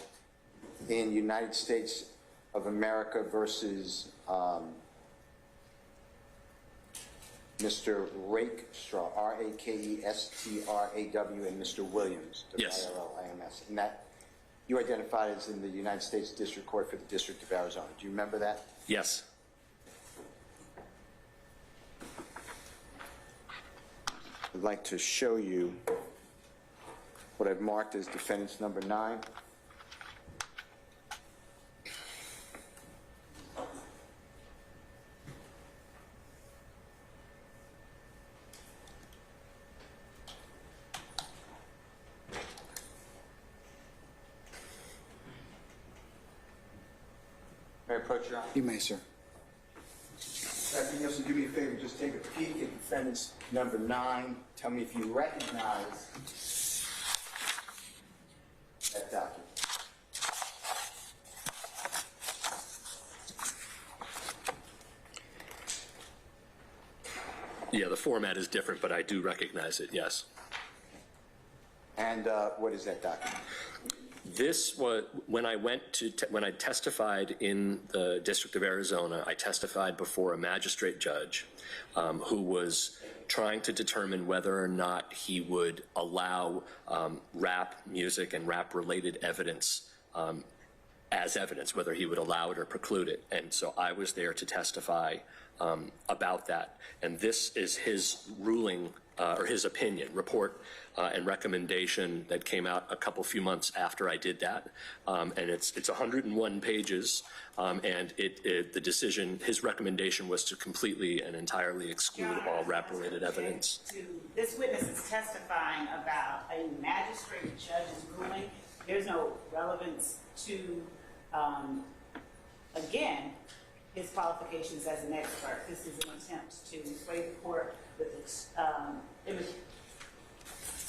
in United States of America versus Mr. Rakestraw, R-A-K-E-S-T-R-A-W, and Mr. Williams, Yes. W-I-L-L-I-M-S. And that you identified as in the United States District Court for the District of Arizona. Do you remember that? Yes. I'd like to show you what I've marked as defendant's number 9. May I approach your honor? You may, sir. Dr. Nielsen, do me a favor, just take a peek at defendant's number 9. Tell me if you recognize that document. Yeah, the format is different, but I do recognize it, yes. And what is that document? This was, when I testified in the District of Arizona, I testified before a magistrate judge who was trying to determine whether or not he would allow rap music and rap-related evidence as evidence, whether he would allow it or preclude it. And so I was there to testify about that. And this is his ruling, or his opinion, report and recommendation that came out a few months after I did that. And it's 101 pages, and the decision, his recommendation was to completely and entirely exclude all rap-related evidence. This witness is testifying about a magistrate judge's ruling. There's no relevance to, again, his qualifications as an expert. This is an attempt to sway the court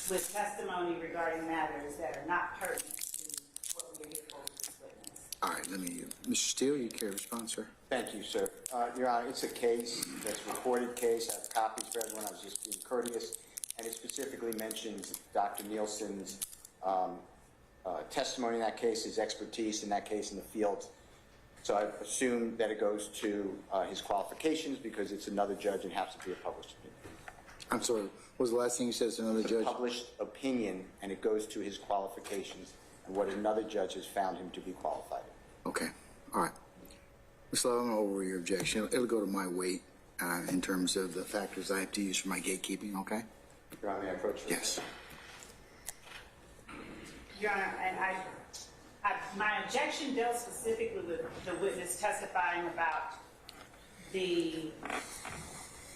with testimony regarding matters that are not pertinent to what we're here for with this witness. All right, Mr. Steele, you care to respond, sir? Thank you, sir. Your Honor, it's a case, that's a reported case. I have copies for everyone. I was just being courteous. And it specifically mentions Dr. Nielsen's testimony in that case, his expertise in that case in the field. So I assume that it goes to his qualifications because it's another judge and has to be a published opinion. I'm sorry, what was the last thing you said? It's another It's a judge? published opinion, and it goes to his qualifications and what another judge has found him to be qualified. Okay, all right. Mr. Love, I'm going to over your objection. It'll go to my weight in terms of the factors I have to use for my gatekeeping, okay? Your Honor, may I approach this? Yes. Your Honor, and my objection dealt specifically with the witness testifying about the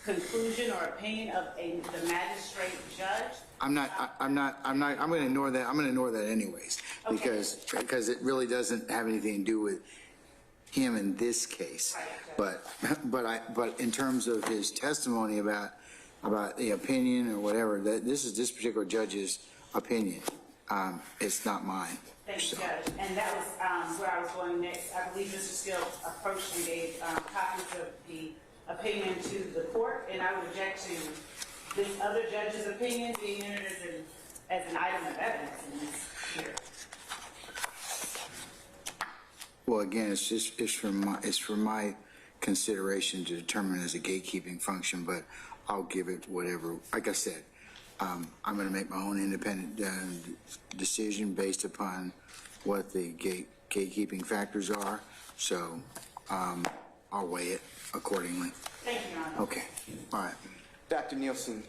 conclusion or opinion of the magistrate judge. I'm going to ignore that. I'm going to ignore that anyways, Okay. because it really doesn't have anything to do with him in this case. Right. But in terms of his testimony about the opinion or whatever, this particular judge's opinion. It's not mine. Thank you, Judge. And that was where I was going next. I believe Mr. Steele approached and gave copies of the opinion to the court, and I would object to this other judge's opinion being entered as an item of evidence in this here. Well, again, it's for my consideration to determine as a gatekeeping function, but I'll give it whatever. Like I said, I'm going to make my own independent decision based upon what the gatekeeping factors are. So I'll weigh it accordingly. Thank you, Your Honor. Okay. All right. Dr. Nielsen,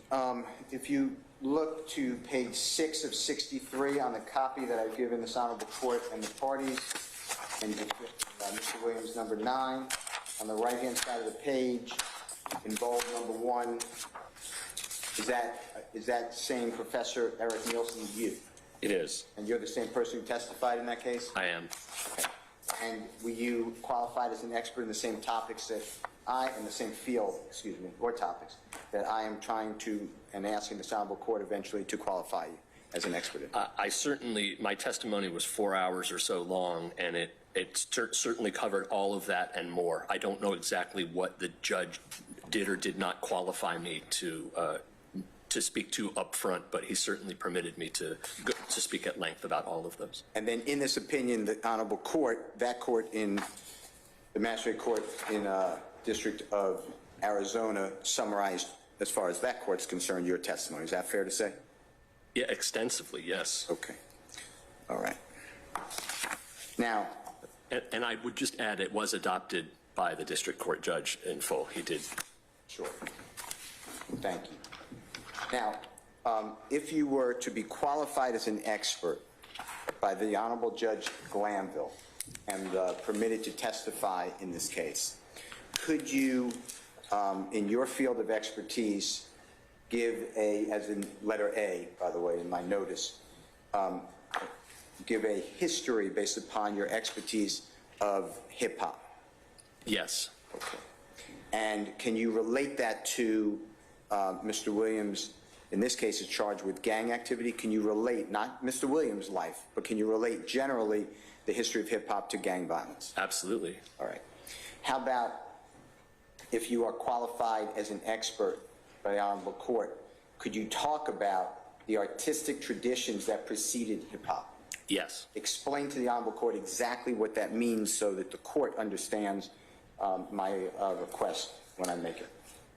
if you look to page 6 of 63 on the copy that I've given this honorable court and the parties, and Mr. Williams, number 9, on the right-hand side of the page, in bold number 1, is that same Professor Eric Nielsen you? It is. And you're the same person who testified in that case? I am. Okay. And were you qualified as an expert in the same topics that in the same field, excuse me, or topics, that I am trying to, and asking this honorable court eventually to qualify you as an expert in? I certainly, my testimony was 4 hours or so long, and it certainly covered all of that and more. I don't know exactly what the judge did or did not qualify me to speak to up front, but he certainly permitted me to speak at length about all of those. And then in this opinion, the honorable court, that court in the magistrate court in District of Arizona summarized, as far as that court's concerned, your testimony. Is that fair to say? Yeah, extensively, yes. Okay. All right. Now, And I would just add, it was adopted by the district court judge in full. He did. sure. Thank you. Now, if you were to be qualified as an expert by the Honorable Judge Glanville and permitted to testify in this case, could you, in your field of expertise, give as in letter A, by the way, in my notice, give a history based upon your expertise of hip-hop? Yes. Okay. And can you relate that to Mr. Williams, in this case, is charged with gang activity? Can you relate, not Mr. Williams' life, but can you relate generally the history of hip-hop to gang violence? Absolutely. All right. How about if you are qualified as an expert by the Honorable Court, could you talk about the artistic traditions that preceded hip-hop? Yes. Explain to the Honorable Court exactly what that means so that the court understands my request when I make it.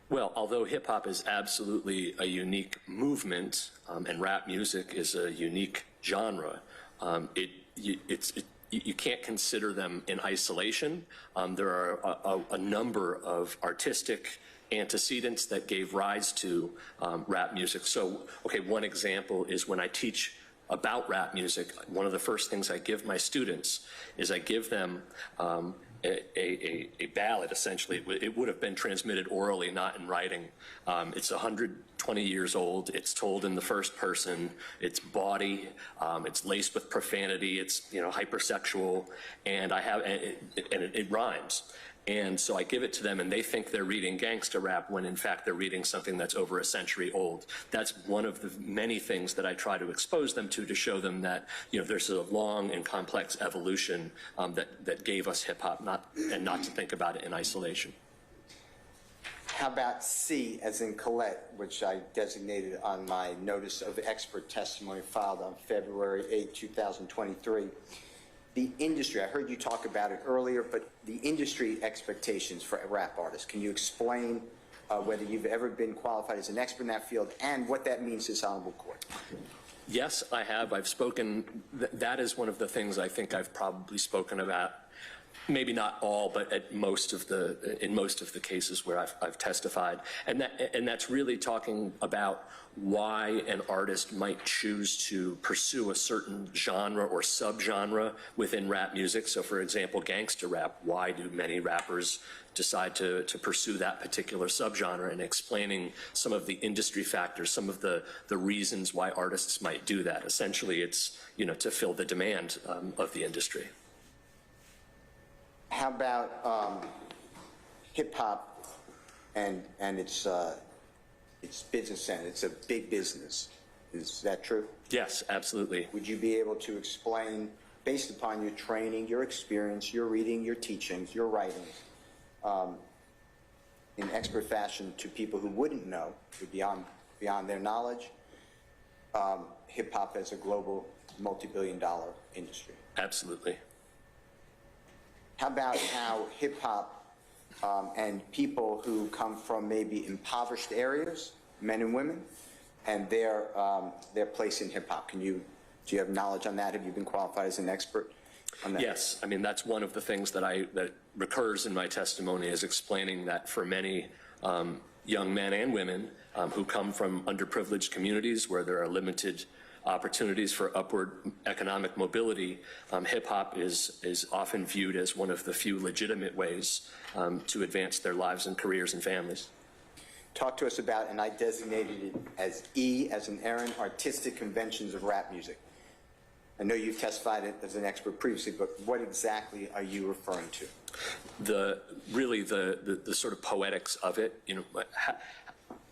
Well, although hip-hop is absolutely a unique movement, and rap music is a unique genre, you can't consider them in isolation. There are a number of artistic antecedents that gave rise to rap music. So, okay, one example is when I teach about rap music, one of the first things I give my students is I give them a ballad, essentially. It would have been transmitted orally, not in writing. It's 120 years old. It's told in the first person. It's bawdy. It's laced with profanity. It's, hypersexual, and it rhymes. And so I give it to them, and they think they're reading gangster rap when, in fact, they're reading something that's over a century old. That's one of the many things that I try to expose them to show them that, there's a long and complex evolution that gave us hip-hop, not to think about it in isolation. How about C, as in Colette, which I designated on my notice of expert testimony filed on February 8, 2023. The industry, I heard you talk about it earlier, but the industry expectations for rap artists. Can you explain whether you've ever been qualified as an expert in that field and what that means to this honorable court? Yes, I have. I've spoken. That is one of the things I think I've probably spoken about. Maybe not all, but in most of the cases where I've testified, and that's really talking about why an artist might choose to pursue a certain genre or subgenre within rap music. So, for example, gangster rap. Why do many rappers decide to pursue that particular subgenre? And explaining some of the industry factors, some of the reasons why artists might do that. Essentially, it's to fill the demand of the industry. How about hip-hop and its business end? It's a big business. Is that true? Yes, absolutely. Would you be able to explain, based upon your training, your experience, your reading, your teachings, your writings, in expert fashion to people who wouldn't know, beyond their knowledge, hip-hop as a global multi-billion-dollar industry? Absolutely. How about how hip-hop and people who come from maybe impoverished areas, men and women, and their place in hip-hop. Do you have knowledge on that? Have you been qualified as an expert on that? Yes, I mean, that's one of the things that recurs in my testimony, is explaining that for many young men and women who come from underprivileged communities where there are limited opportunities for upward economic mobility, hip-hop is often viewed as one of the few legitimate ways to advance their lives and careers and families. Talk to us about, and I designated it as E, as in Aaron, artistic conventions of rap music. I know you've testified as an expert previously, but what exactly are you referring to? The sort of poetics of it, you know,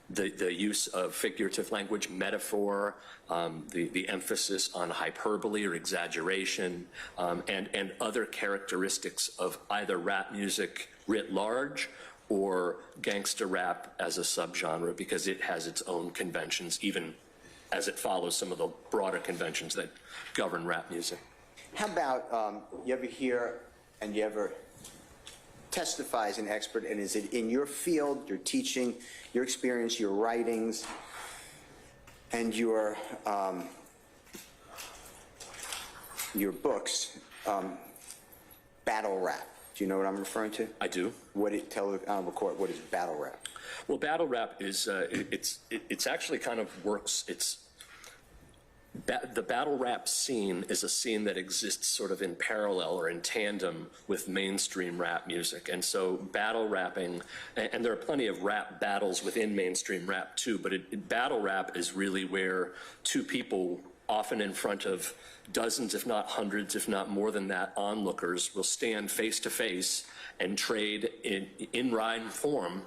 the use of figurative language, metaphor, the emphasis on hyperbole or exaggeration, and other characteristics of either rap music writ large or gangster rap as a subgenre, because it has its own conventions, even as it follows some of the broader conventions that govern rap music. How about, you ever hear and you ever testify as an expert, and is it in your field, your teaching, your experience, your writings, and your books, battle rap? Do you know what I'm referring to? I do. Tell the Honorable Court, what is battle rap? Well, battle rap is, it's actually kind of works, the battle rap scene is a scene that exists sort of in parallel or in tandem with mainstream rap music. And so battle rapping, and there are plenty of rap battles within mainstream rap too, but battle rap is really where two people, often in front of dozens, if not hundreds, if not more than that, onlookers, will stand face to face and trade in rhyme form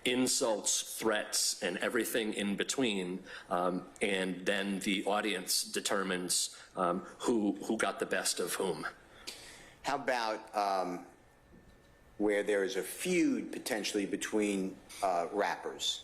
insults, threats, and everything in between, and then the audience determines who got the best of whom. How about where there is a feud potentially between rappers?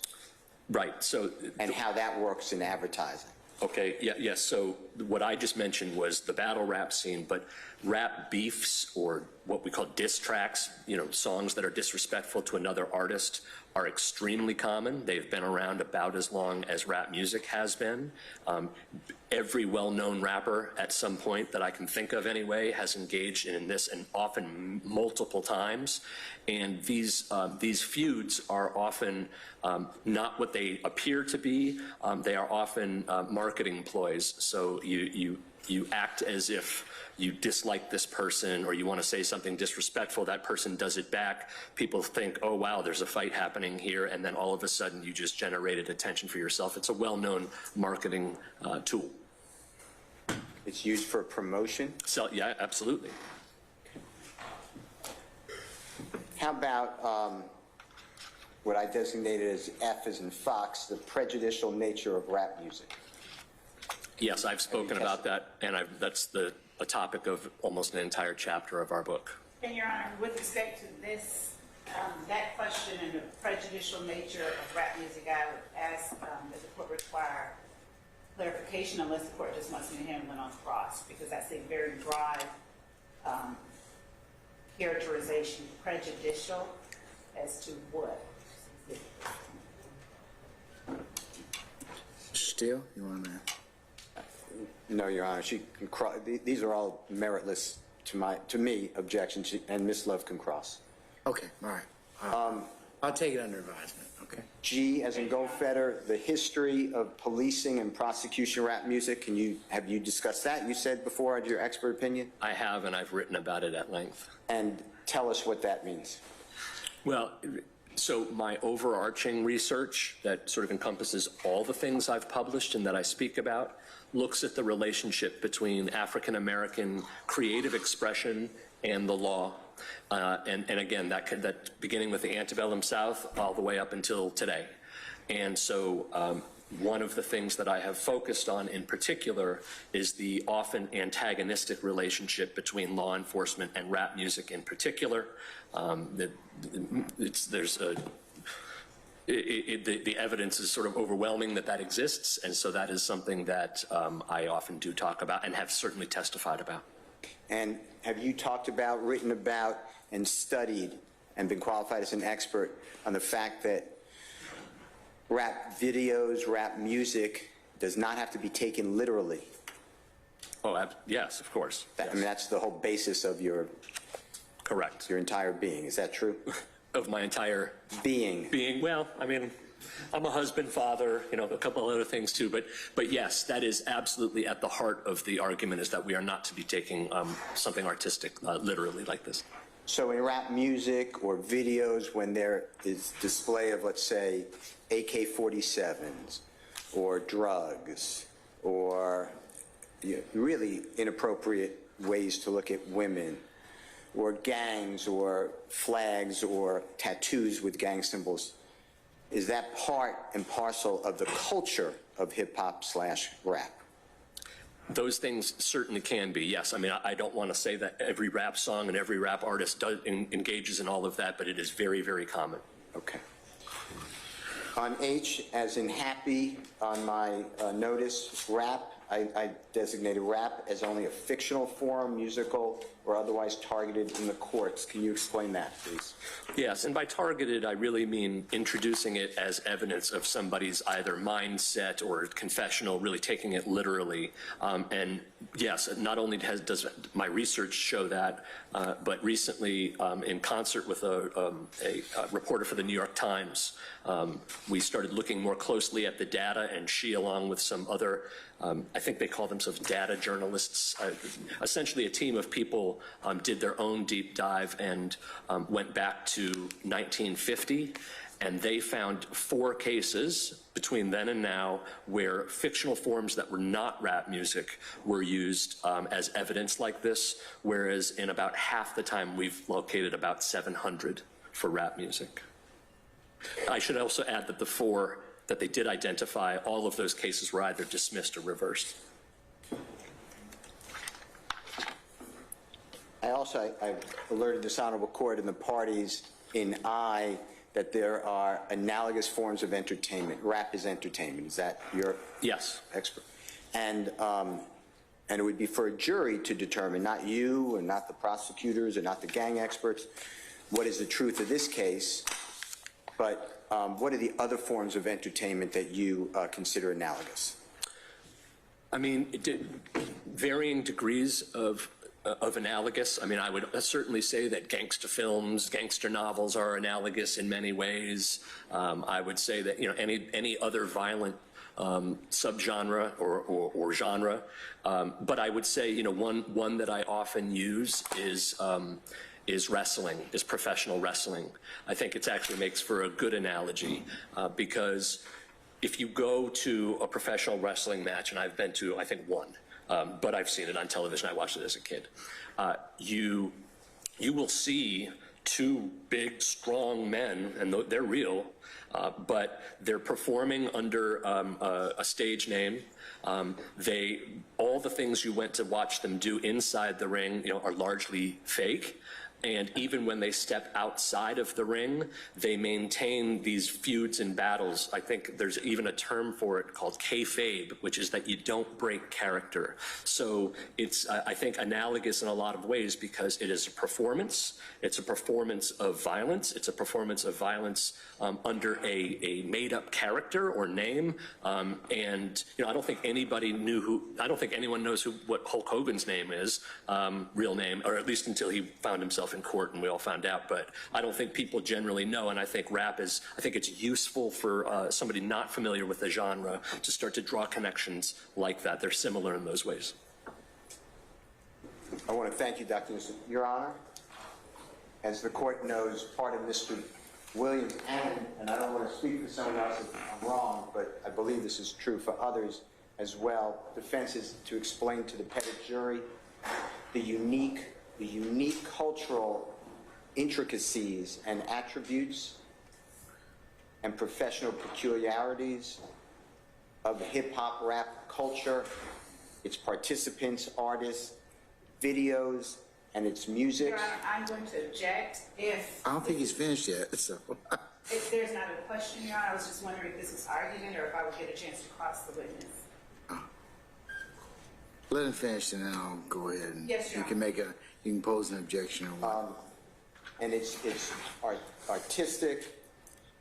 Right. So, and how that works in advertising? Okay, yes, so what I just mentioned was the battle rap scene, but rap beefs, or what we call diss tracks, you know, songs that are disrespectful to another artist, are extremely common. They've been around about as long as rap music has been. Every well-known rapper at some point that I can think of anyway has engaged in this, and often multiple times. And these feuds are often not what they appear to be. They are often marketing ploys. So you act as if you dislike this person, or you want to say something disrespectful, that person does it back. People think, oh wow, there's a fight happening here, and then all of a sudden you just generated attention for yourself. It's a well-known marketing tool. It's used for promotion? So, yeah, absolutely. How about what I designated as F as in Fox, the prejudicial nature of rap music? Yes, I've spoken about that, and that's a topic of almost an entire chapter of our book. And Your Honor, with respect to this, that question and the prejudicial nature of rap music, I would ask that the court require clarification, unless the court just wants me to handle it on cross, because that's a very broad characterization. Prejudicial as to what? Steele, you want to? No, Your Honor. These are all meritless to me objections, and Ms. Love can cross. Okay, all right. I'll take it under advisement, okay? G as in Goldfeder, the history of policing and prosecution rap music. Have you discussed that? You said before, your expert opinion? I have, and I've written about it at length. And tell us what that means. Well, so my overarching research that sort of encompasses all the things I've published and that I speak about looks at the relationship between African-American creative expression and the law. And again, that beginning with the antebellum South all the way up until today. And so one of the things that I have focused on in particular is the often antagonistic relationship between law enforcement and rap music in particular. The evidence is sort of overwhelming that exists, and so that is something that I often do talk about and have certainly testified about. And have you talked about, written about, and studied and been qualified as an expert on the fact that rap videos, rap music does not have to be taken literally. Oh, yes, of course. I mean, that's the whole basis of your Correct. entire being. Is that true? Of my entire Being. well, I mean, I'm a husband, father, you know, a couple other things too, but yes, that is absolutely at the heart of the argument, is that we are not to be taking something artistic literally like this. So in rap music or videos, when there is display of, let's say, AK-47s or drugs or really inappropriate ways to look at women, or gangs or flags or tattoos with gang symbols, is that part and parcel of the culture of hip-hop/rap? Those things certainly can be, yes. I mean, I don't want to say that every rap song and every rap artist engages in all of that, but it is very, very common. Okay. On H, as in happy, on my notice, rap, I designated rap as only a fictional form, musical, or otherwise targeted in the courts. Can you explain that, please? Yes, and by targeted, I really mean introducing it as evidence of somebody's either mindset or confessional, really taking it literally. And yes, not only does my research show that, but recently, in concert with a reporter for the New York Times, we started looking more closely at the data, and she, along with some other, I think they call themselves data journalists, essentially a team of people did their own deep dive and went back to 1950, and they found 4 cases between then and now where fictional forms that were not rap music were used as evidence like this, whereas in about half the time we've located about 700 for rap music. I should also add that the 4 that they did identify, all of those cases were either dismissed or reversed. I alerted this honorable court and the parties in I that there are analogous forms of entertainment. Rap is entertainment. Is that your Yes. expert? And it would be for a jury to determine, not you and not the prosecutors and not the gang experts, what is the truth of this case, but what are the other forms of entertainment that you consider analogous? I mean, varying degrees of analogous. I mean, I would certainly say that gangster films, gangster novels are analogous in many ways. I would say that, you know, any other violent subgenre or genre. But I would say, you know, one that I often use is wrestling, is professional wrestling. I think it actually makes for a good analogy because if you go to a professional wrestling match, and I've been to, I think, one, but I've seen it on television. I watched it as a kid. You will see 2 big, strong men, and they're real, but they're performing under a stage name. All the things you went to watch them do inside the ring, you know, are largely fake. And even when they step outside of the ring, they maintain these feuds and battles. I think there's even a term for it called kayfabe, which is that you don't break character. So it's, I think, analogous in a lot of ways because it is a performance. It's a performance of violence. It's a performance of violence under a made-up character or name. And you know, I don't think anyone knows what Hulk Hogan's name is, real name, or at least until he found himself in court and we all found out. But I don't think people generally know, and I think I think it's useful for somebody not familiar with the genre to start to draw connections like that. They're similar in those ways. I want to thank you, Dr. Newsom. Your Honor, as the court knows, part of Mr. Williams, and I don't want to speak for someone else if I'm wrong, but I believe this is true for others as well, defense is to explain to the petit jury the unique cultural intricacies and attributes and professional peculiarities of hip-hop rap culture, its participants, artists, videos, and its music. Your Honor, I'm going to object if... I don't think he's finished yet, so. If there's not a question, Your Honor, I was just wondering if this is argument or if I would get a chance to cross the witness. Let him finish and then I'll go ahead and Yes, Your you can pose an objection or what. And it's artistic,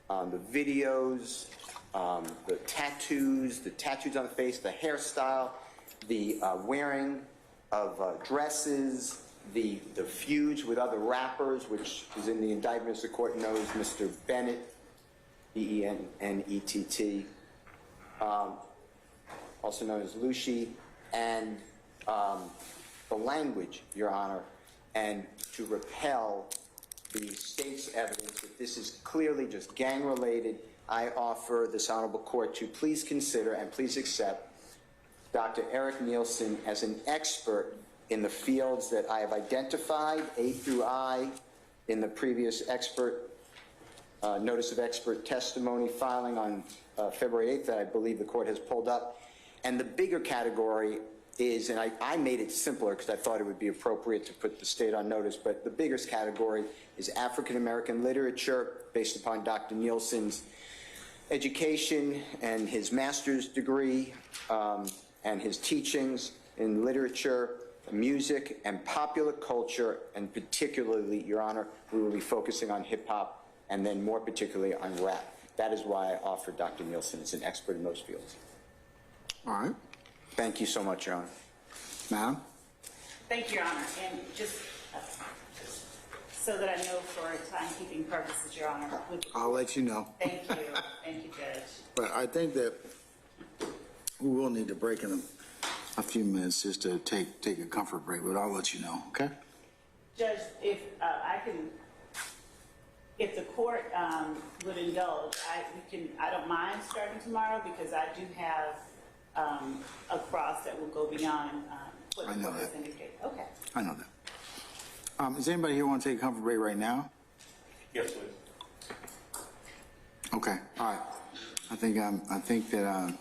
the videos, the tattoos on the face, the hairstyle, the wearing of dresses, the feuds with other rappers, which is in the indictment, as the court knows, Mr. Bennett, Bennett, also known as Lucy, and the language, Your Honor, and to repel the state's evidence that this is clearly just gang-related. I offer this honorable court to please consider and please accept Dr. Eric Nielsen as an expert in the fields that I have identified, A through I, in the previous expert notice of expert testimony filing on February 8th that I believe the court has pulled up. And the bigger category is, and I made it simpler because I thought it would be appropriate to put the state on notice, but the biggest category is African American literature based upon Dr. Nielsen's education and his master's degree and his teachings in literature, music, and popular culture, and particularly, Your Honor, we will be focusing on hip-hop and then more particularly on rap. That is why I offered Dr. Nielsen as an expert in those fields. All right. Thank you so much, Your Honor. Ma'am? Thank you, Your Honor. And just so that I know for timekeeping purposes, Your Honor. I'll let you know. Thank you. Thank you, Judge. But I think that we will need to break in a few minutes just to take a comfort break, but I'll let you know, okay? Judge, if if the court would indulge, I don't mind starting tomorrow because I do have a cross that will go beyond what the court has indicated. Okay. I know that. Does anybody here want to take a comfort break right now? Yes, please. Okay, all right. I think that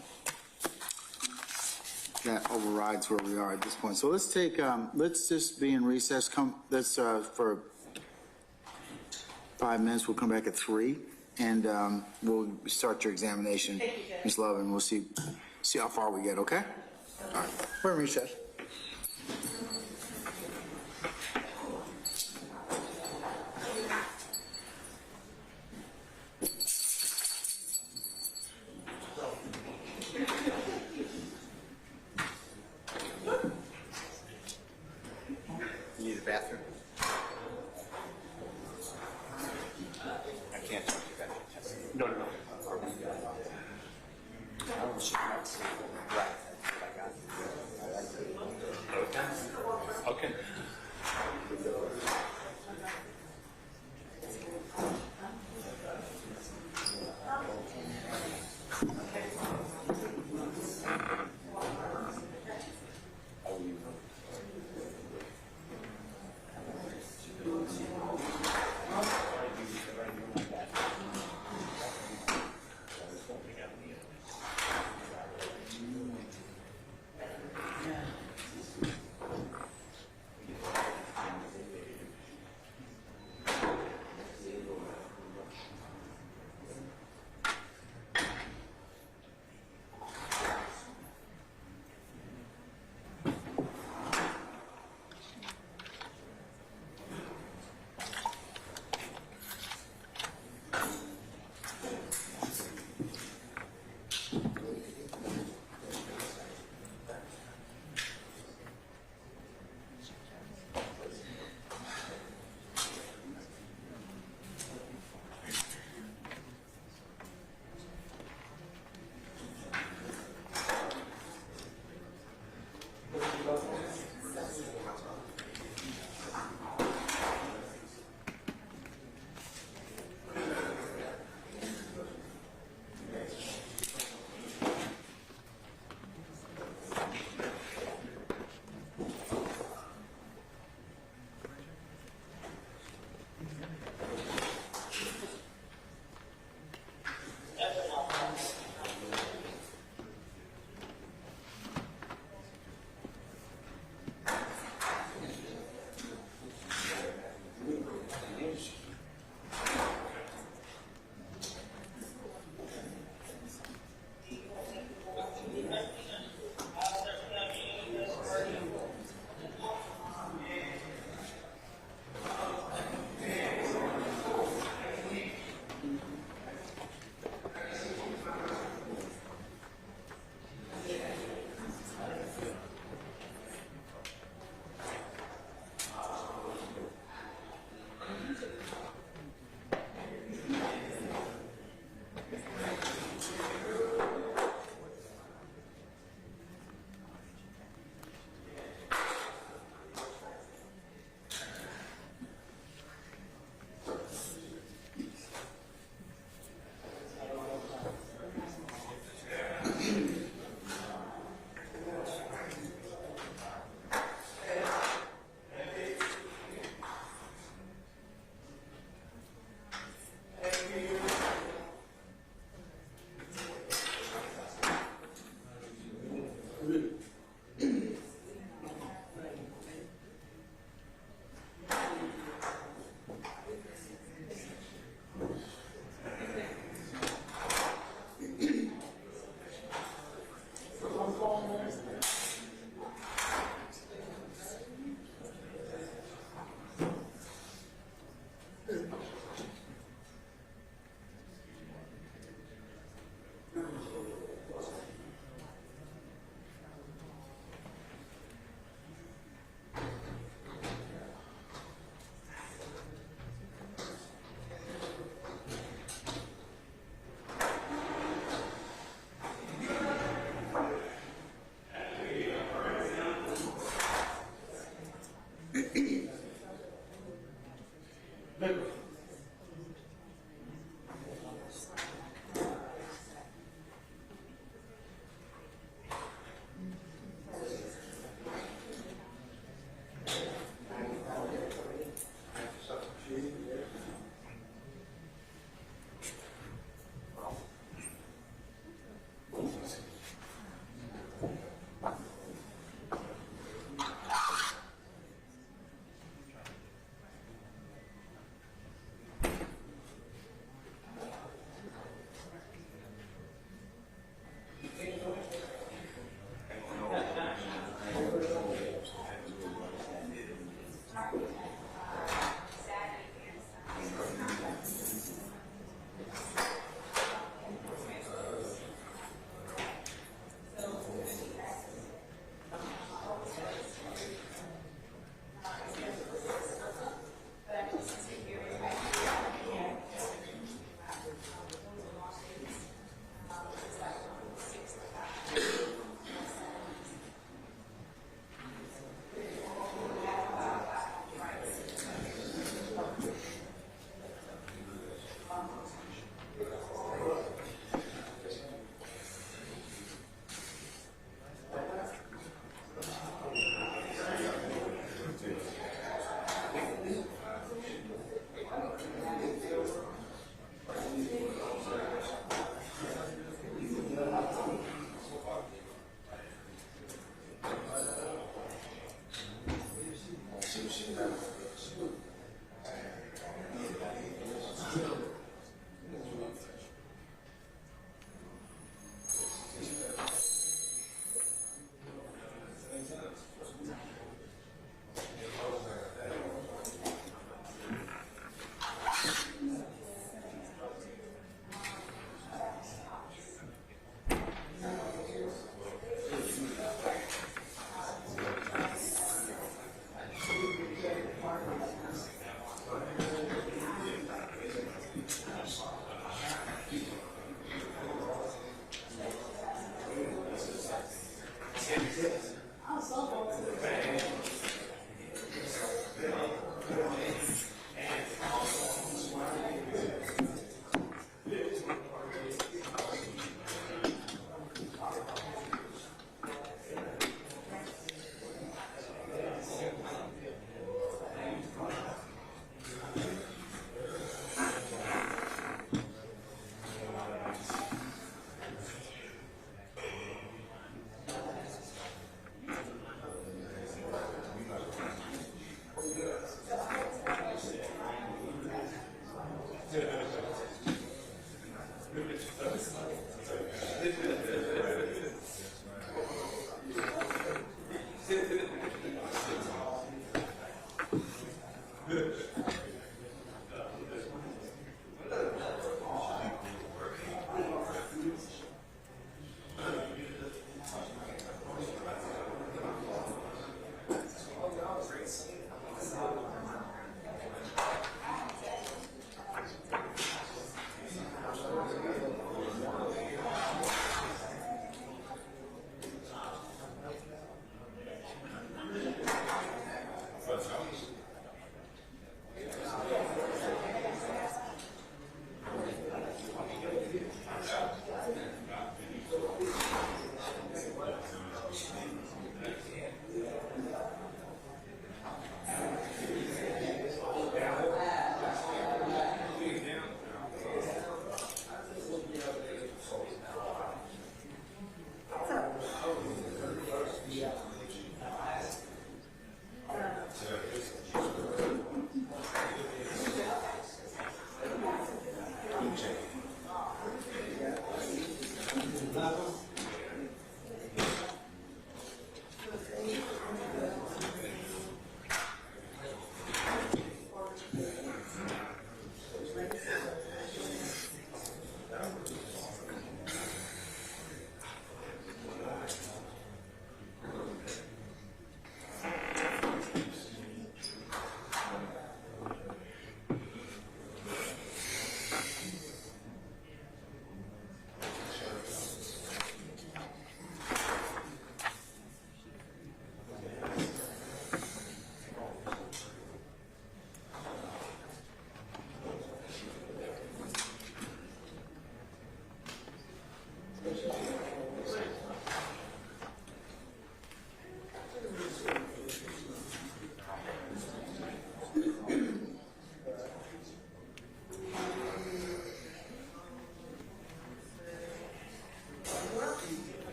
that overrides where we are at this point. So let's take, let's just be in recess. Let's, for 5 minutes, we'll come back at 3, and we'll start your examination, Thank you, Judge. Ms. Love, and we'll see how far we get, okay? All right, we're in recess. You need the bathroom? I can't talk to you about it. No. Right. Okay.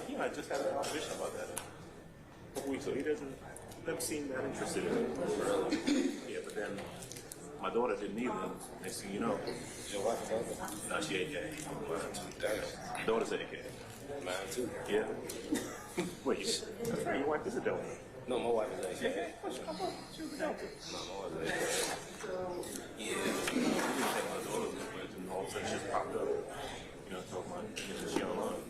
he and I just had a conversation about that a couple weeks ago. He never seemed that interested in it. Yeah, but then my daughter didn't either. Next thing you know, your wife is okay? No, she ain't gay. Damn. Daughter's ain't gay. Mine too. Yeah. Wait, that's right. Your wife is a donor. No, my wife is actually. Yeah. She was a donor. No, my wife is actually. Yeah. My daughter, and all of a sudden she just popped up. You know, talking about she online.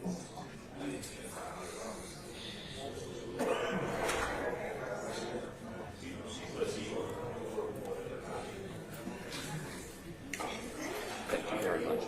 Thank you very much.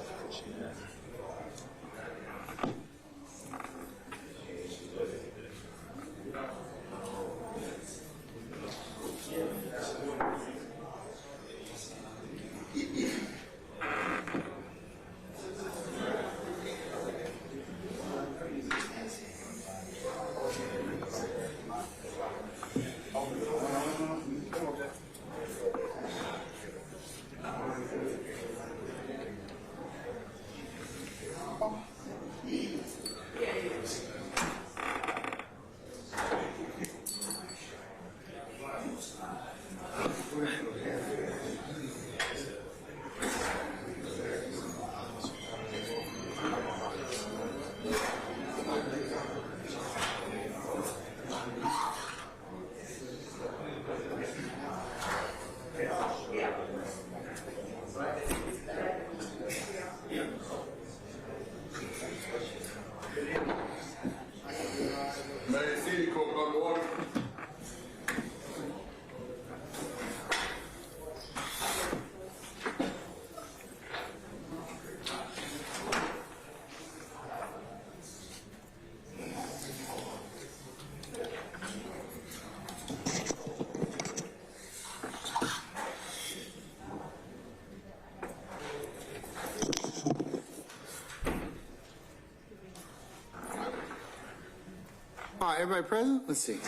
All right, everybody present? Let's see.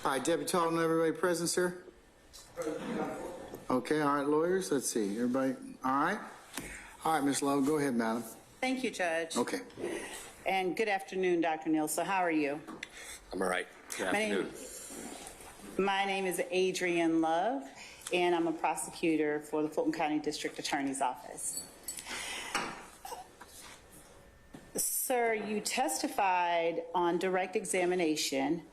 All right, Deputy Talton, everybody present, sir? Okay, all right, lawyers, let's see, everybody, all right? All right, Ms. Love, go ahead, madam. Thank you, Judge. Okay. And good afternoon, Dr. Nielsen. How are you? I'm all right. Good My afternoon. My name is Adrienne Love, and I'm a prosecutor for the Fulton County District Attorney's Office. Sir, you testified on direct examination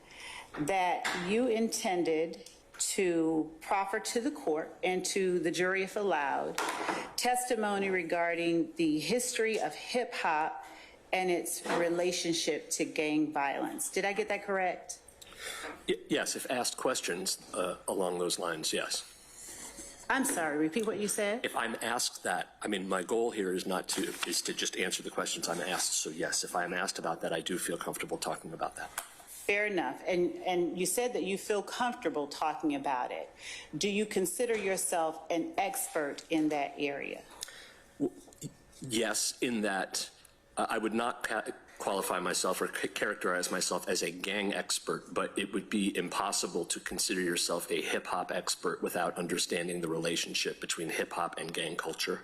that you intended to proffer to the court and to the jury, if allowed, testimony regarding the history of hip-hop and its relationship to gang violence. Did I get that correct? Yes, if asked questions along those lines, yes. I'm sorry, repeat what you said? If I'm asked that, I mean, my goal here is to just answer the questions I'm asked. So yes, if I'm asked about that, I do feel comfortable talking about that. Fair enough. And you said that you feel comfortable talking about it. Do you consider yourself an expert in that area? Yes, in that I would not qualify myself or characterize myself as a gang expert, but it would be impossible to consider yourself a hip-hop expert without understanding the relationship between hip-hop and gang culture.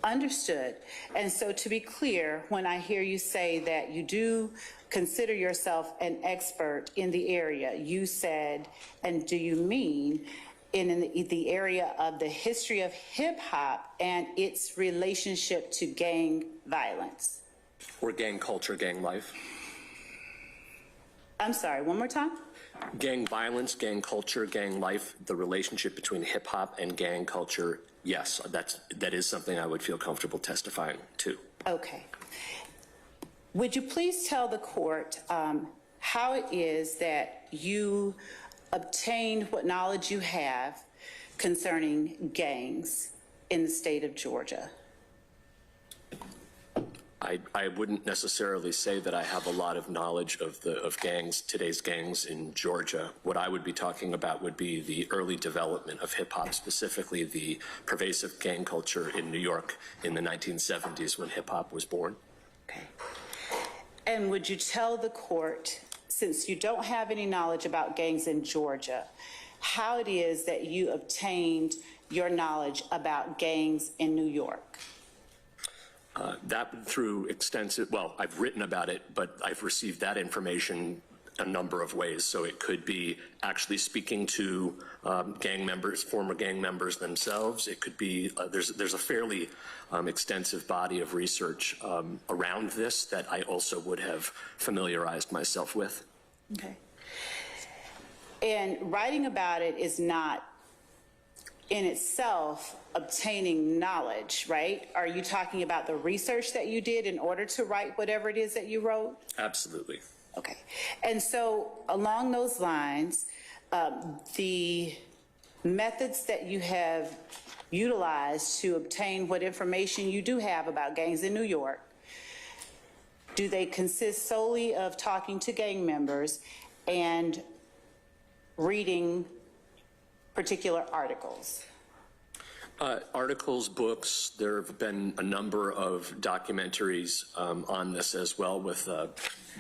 Understood. And so to be clear, when I hear you say that you do consider yourself an expert in the area, you said, and do you mean in the area of the history of hip-hop and its relationship to gang violence? Or gang culture, gang life. I'm sorry, one more time? Gang violence, gang culture, gang life, the relationship between hip-hop and gang culture, yes, that is something I would feel comfortable testifying to. Okay. Would you please tell the court how it is that you obtained what knowledge you have concerning gangs in the state of Georgia? I wouldn't necessarily say that I have a lot of knowledge of gangs, today's gangs in Georgia. What I would be talking about would be the early development of hip hop, specifically the pervasive gang culture in New York in the 1970s when hip hop was born. Okay. And would you tell the court, since you don't have any knowledge about gangs in Georgia, how it is that you obtained your knowledge about gangs in New York? That through extensive, well, I've written about it, but I've received that information a number of ways. So it could be actually speaking to gang members, former gang members themselves. It could be, there's a fairly extensive body of research around this that I also would have familiarized myself with. Okay. And writing about it is not in itself obtaining knowledge, right? Are you talking about the research that you did in order to write whatever it is that you wrote? Absolutely. Okay. And so along those lines, the methods that you have utilized to obtain what information you do have about gangs in New York, do they consist solely of talking to gang members and reading particular articles? Articles, books, there have been a number of documentaries on this as well with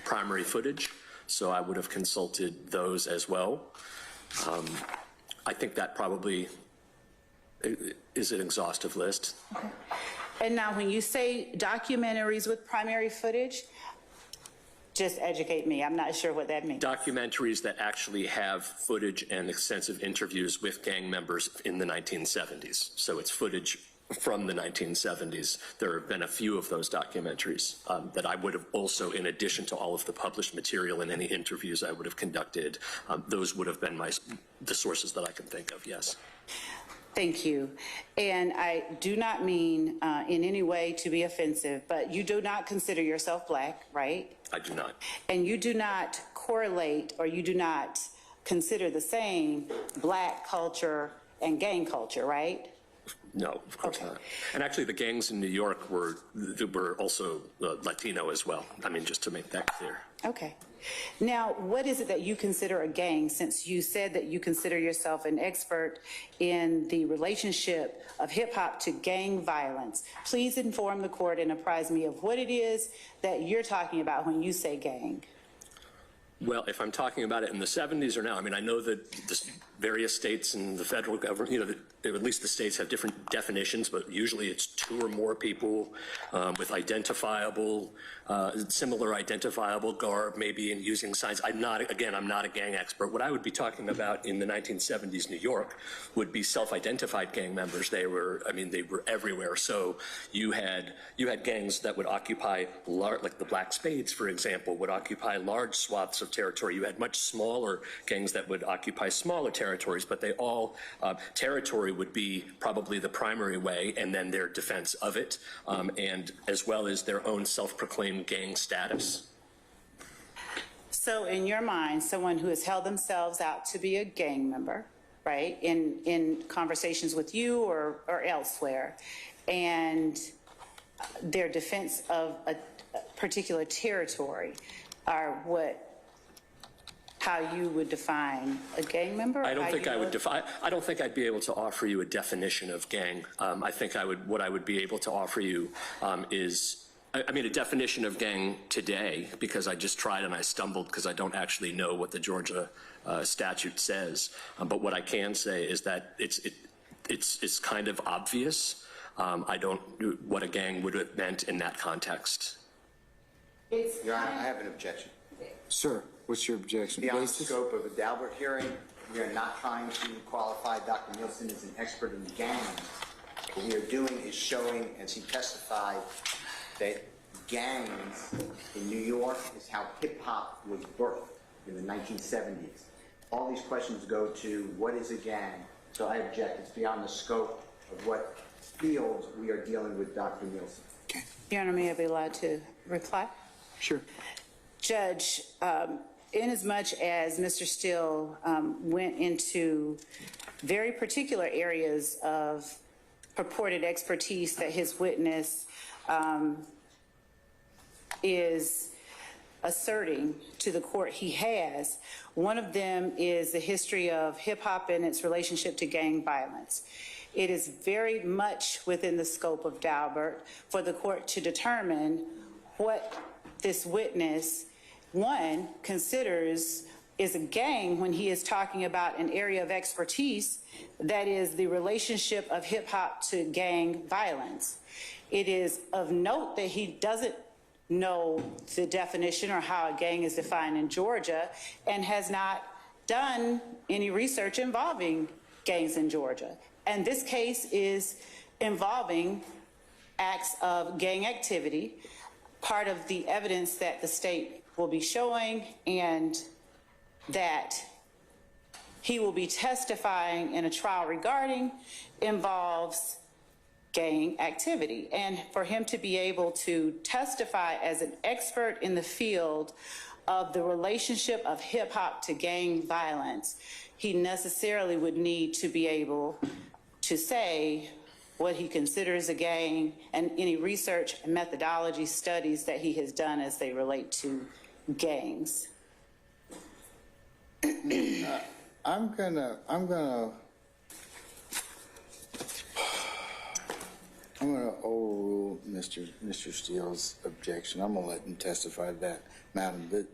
primary footage, so I would have consulted those as well. I think that probably is an exhaustive list. Okay. And now when you say documentaries with primary footage, just educate me. I'm not sure what that means. Documentaries that actually have footage and extensive interviews with gang members in the 1970s. So it's footage from the 1970s. There have been a few of those documentaries that I would have also, in addition to all of the published material and any interviews I would have conducted, those would have been the sources that I can think of, yes. Thank you. And I do not mean in any way to be offensive, but you do not consider yourself Black, right? I do not. And you do not correlate, or you do not consider the same Black culture and gang culture, right? No, of course not. And actually the gangs in New York were also Latino as well. I mean, just to make that clear. Okay. Now, what is it that you consider a gang, since you said that you consider yourself an expert in the relationship of hip hop to gang violence? Please inform the court and apprise me of what it is that you're talking about when you say gang. Well, if I'm talking about it in the 70s or now, I mean, I know that the various states and the federal government, you know, at least the states have different definitions, but usually it's 2 or more people with identifiable, similar identifiable garb, maybe in using signs. I'm not a gang expert. What I would be talking about in the 1970s New York would be self-identified gang members. They were everywhere. So you had gangs that would occupy, like the Black Spades, for example, would occupy large swaths of territory. You had much smaller gangs that would occupy smaller territories, but they all, territory would be probably the primary way, and then their defense of it, and as well as their own self-proclaimed gang status. So in your mind, someone who has held themselves out to be a gang member, right, in conversations with you or elsewhere, and their defense of a particular territory are how you would define a gang member? I don't think I'd be able to offer you a definition of gang. I think what I would be able to offer you is, I mean, a definition of gang today, because I just tried and I stumbled because I don't actually know what the Georgia statute says. But what I can say is that it's kind of obvious. I don't know what a gang would have meant in that context. Your Honor, I have an objection. Sir, what's your objection? Beyond the Basis? scope of a Daubert hearing, we are not trying to qualify Dr. Nielsen as an expert in gangs. What we are doing is showing, as he testified, that gangs in New York is how hip-hop was birthed in the 1970s. All these questions go to what is a gang, so I object. It's beyond the scope of what fields we are dealing with Dr. Nielsen. Okay. Your Honor, may I be allowed to reply? Sure. Judge, inasmuch as Mr. Steele went into very particular areas of purported expertise that his witness is asserting to the court he has. One of them is the history of hip-hop and its relationship to gang violence. It is very much within the scope of Daubert for the court to determine what this witness, one, considers is a gang when he is talking about an area of expertise that is the relationship of hip-hop to gang violence. It is of note that he doesn't know the definition or how a gang is defined in Georgia and has not done any research involving gangs in Georgia. And this case is involving acts of gang activity, part of the evidence that the state will be showing and that he will be testifying in a trial regarding involves gang activity. And for him to be able to testify as an expert in the field of the relationship of hip hop to gang violence, he necessarily would need to be able to say what he considers a gang and any research and methodology studies that he has done as they relate to gangs. I'm gonna overrule Mr. Steele's objection. I'm gonna let him testify to that, Madam, but,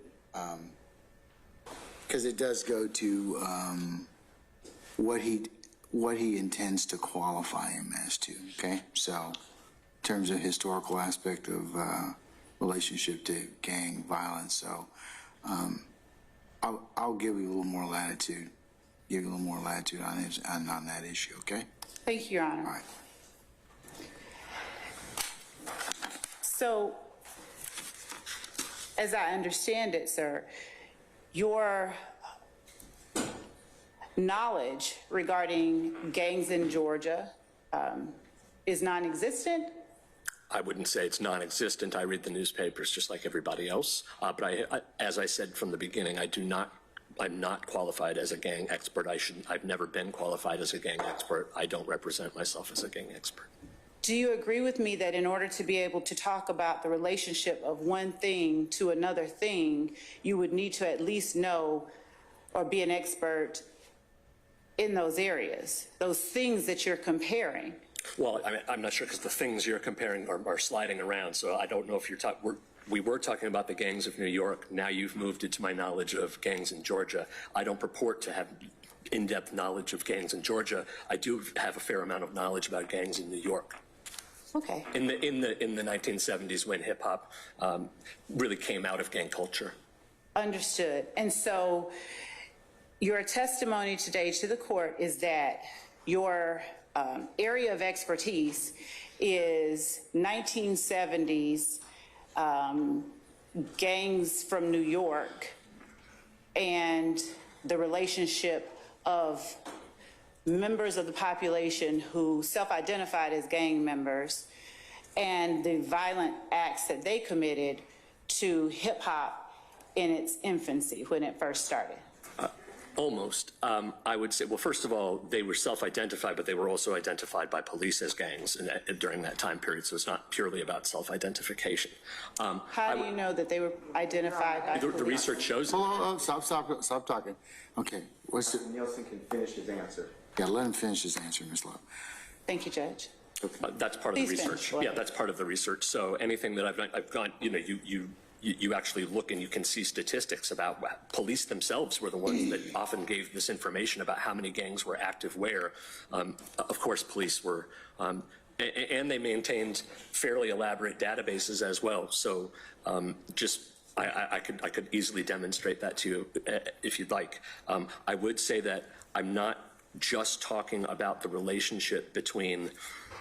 because it does go to, what he intends to qualify him as to, okay? So, in terms of historical aspect of, relationship to gang violence, so, I'll give you a little more latitude, on that issue, okay? Thank you, Your Honor. All right. So, as I understand it, sir, your knowledge regarding gangs in Georgia is non-existent? I wouldn't say it's non-existent. I read the newspapers just like everybody else. But I, as I said from the beginning, I'm not qualified as a gang expert. I've never been qualified as a gang expert. I don't represent myself as a gang expert. Do you agree with me that in order to be able to talk about the relationship of one thing to another thing, you would need to at least know or be an expert in those areas, those things that you're comparing? Well, I mean, I'm not sure because the things you're comparing are sliding around, so I don't know if you're talking. We were talking about the gangs of New York. Now you've moved it to my knowledge of gangs in Georgia. I don't purport to have in-depth knowledge of gangs in Georgia. I do have a fair amount of knowledge about gangs in New York. Okay. In the 1970s, when hip hop really came out of gang culture. Understood. And so your testimony today to the court is that your area of expertise is 1970s gangs from New York and the relationship of members of the population who self-identified as gang members and the violent acts that they committed to hip-hop in its infancy when it first started. Almost. I would say, well, first of all, they were self-identified, but they were also identified by police as gangs during that time period, so it's not purely about self-identification. How do you know that they were identified by police? The research shows it. Hold on, stop talking. Okay, what's it? Nielsen can finish his answer. Yeah, let him finish his answer, Ms. Love. Thank you, Judge. That's part of the Please research. finish. Yeah, that's part of the research. So anything that I've gone, you actually look and you can see statistics about police themselves were the ones that often gave this information about how many gangs were active where. Of course, police were, and they maintained fairly elaborate databases as well. So I could easily demonstrate that to you if you'd like. I would say that I'm not just talking about the relationship between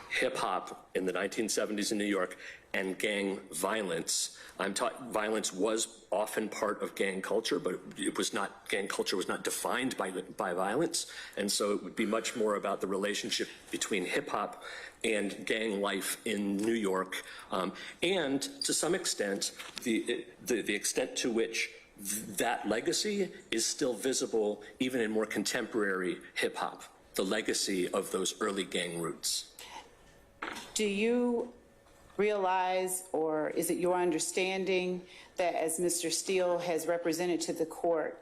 hip hop in the 1970s in New York and gang violence. Violence was often part of gang culture, but it was not, gang culture was not defined by violence. And so it would be much more about the relationship between hip hop and gang life in New York. And to some extent, the extent to which that legacy is still visible even in more contemporary hip hop, the legacy of those early gang roots. Do you realize, or is it your understanding that as Mr. Steele has represented to the court,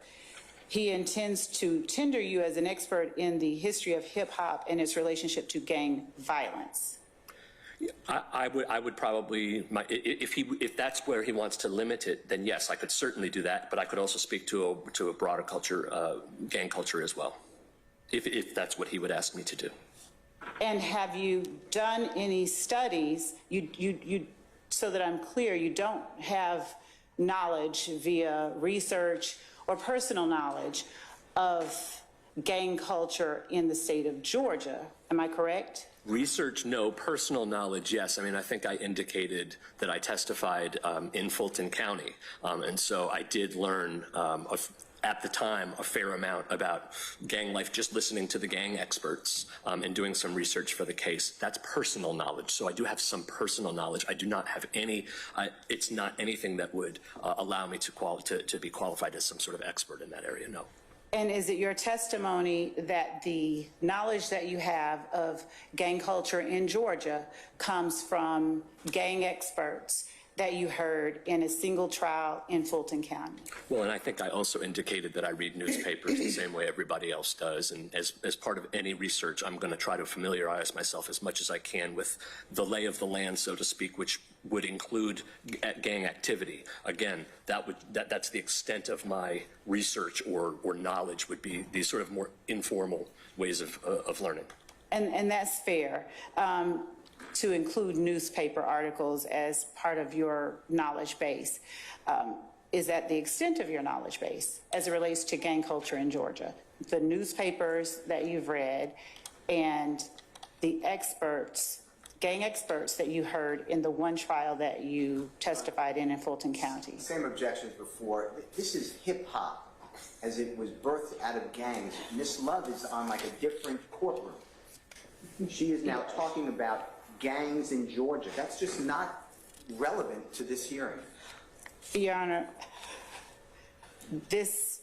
he intends to tender you as an expert in the history of hip-hop and its relationship to gang violence? I would probably, if that's where he wants to limit it, then yes, I could certainly do that, but I could also speak to a broader culture, gang culture as well, if that's what he would ask me to do. And have you done any studies, so that I'm clear, you don't have knowledge via research or personal knowledge of gang culture in the state of Georgia, am I correct? Research, no. Personal knowledge, yes. I mean, I think I indicated that I testified in Fulton County, and so I did learn at the time a fair amount about gang life, just listening to the gang experts and doing some research for the case. That's personal knowledge. So I do have some personal knowledge. I do not have any, it's not anything that would allow me to be qualified as some sort of expert in that area, no. And is it your testimony that the knowledge that you have of gang culture in Georgia comes from gang experts that you heard in a single trial in Fulton County? Well, and I think I also indicated that I read newspapers the same way everybody else does. And as part of any research, I'm going to try to familiarize myself as much as I can with the lay of the land, so to speak, which would include gang activity. Again, that's the extent of my research or knowledge, would be these sort of more informal ways of learning. And that's fair. To include newspaper articles as part of your knowledge base. Is that the extent of your knowledge base as it relates to gang culture in Georgia? The newspapers that you've read and the experts, gang experts that you heard in the one trial that you testified in Fulton County? Same objections before. This is hip-hop as it was birthed out of gangs. Miss Love is on like a different courtroom. She is now talking about gangs in Georgia. That's just not relevant to this hearing. Your Honor, this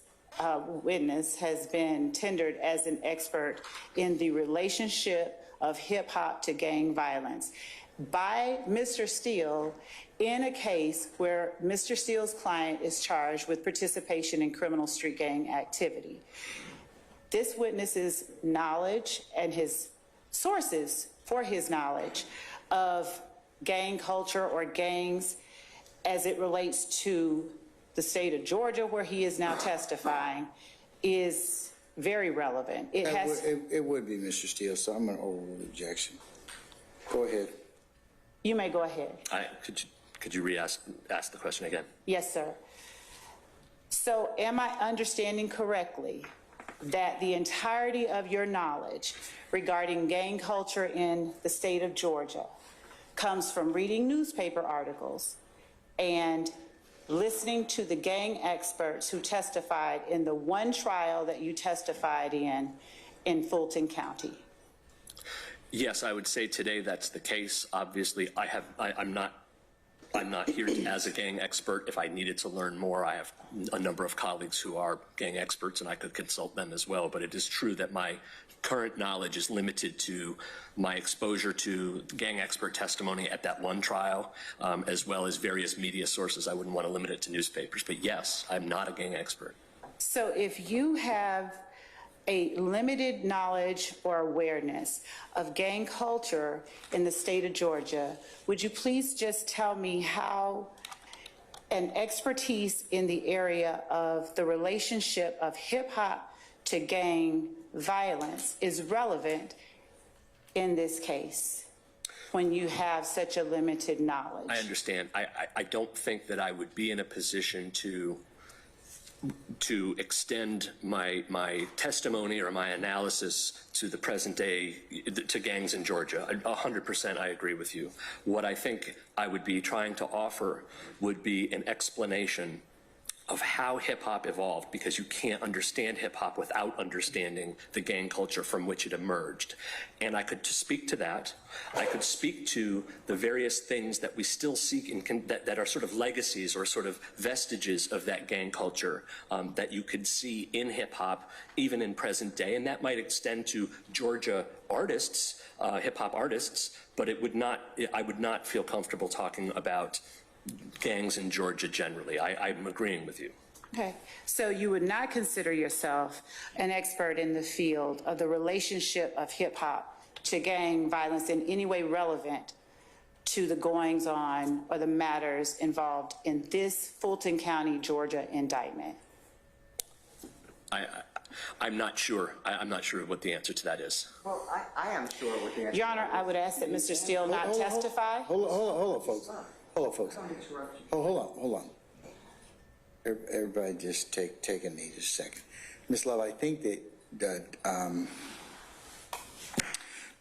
witness has been tendered as an expert in the relationship of hip-hop to gang violence by Mr. Steele in a case where Mr. Steele's client is charged with participation in criminal street gang activity. This witness's knowledge and his sources for his knowledge of gang culture or gangs as it relates to the state of Georgia, where he is now testifying, is very relevant. It would be, Mr. Steele, so I'm going to overrule the objection. Go ahead. You may go ahead. Could you ask the question again? Yes, sir. So am I understanding correctly that the entirety of your knowledge regarding gang culture in the state of Georgia comes from reading newspaper articles and listening to the gang experts who testified in the one trial that you testified in Fulton County? Yes, I would say today that's the case. Obviously, I'm not here as a gang expert. If I needed to learn more, I have a number of colleagues who are gang experts, and I could consult them as well. But it is true that my current knowledge is limited to my exposure to gang expert testimony at that one trial, as well as various media sources. I wouldn't want to limit it to newspapers. But yes, I'm not a gang expert. So if you have a limited knowledge or awareness of gang culture in the state of Georgia, would you please just tell me how an expertise in the area of the relationship of hip-hop to gang violence is relevant in this case when you have such a limited knowledge? I understand. I don't think that I would be in a position to extend my testimony or my analysis to the present day, to gangs in Georgia. 100% I agree with you. What I think I would be trying to offer would be an explanation of how hip-hop evolved, because you can't understand hip-hop without understanding the gang culture from which it emerged. And I could speak to that. I could speak to the various things that we still seek that are sort of legacies or sort of vestiges of that gang culture that you could see in hip-hop, even in present day. And that might extend to Georgia artists, hip-hop artists, but I would not feel comfortable talking about gangs in Georgia generally. I'm agreeing with you. Okay, so you would not consider yourself an expert in the field of the relationship of hip-hop to gang violence in any way relevant to the goings-on or the matters involved in this Fulton County, Georgia indictment? I'm not sure. I'm not sure what the answer to that is. Well, I am sure what the answer. Your Honor, I would ask that Mr. Steele not testify. Hold on, folks. Hold on. Everybody just take a knee just a second. Ms. Love, I think that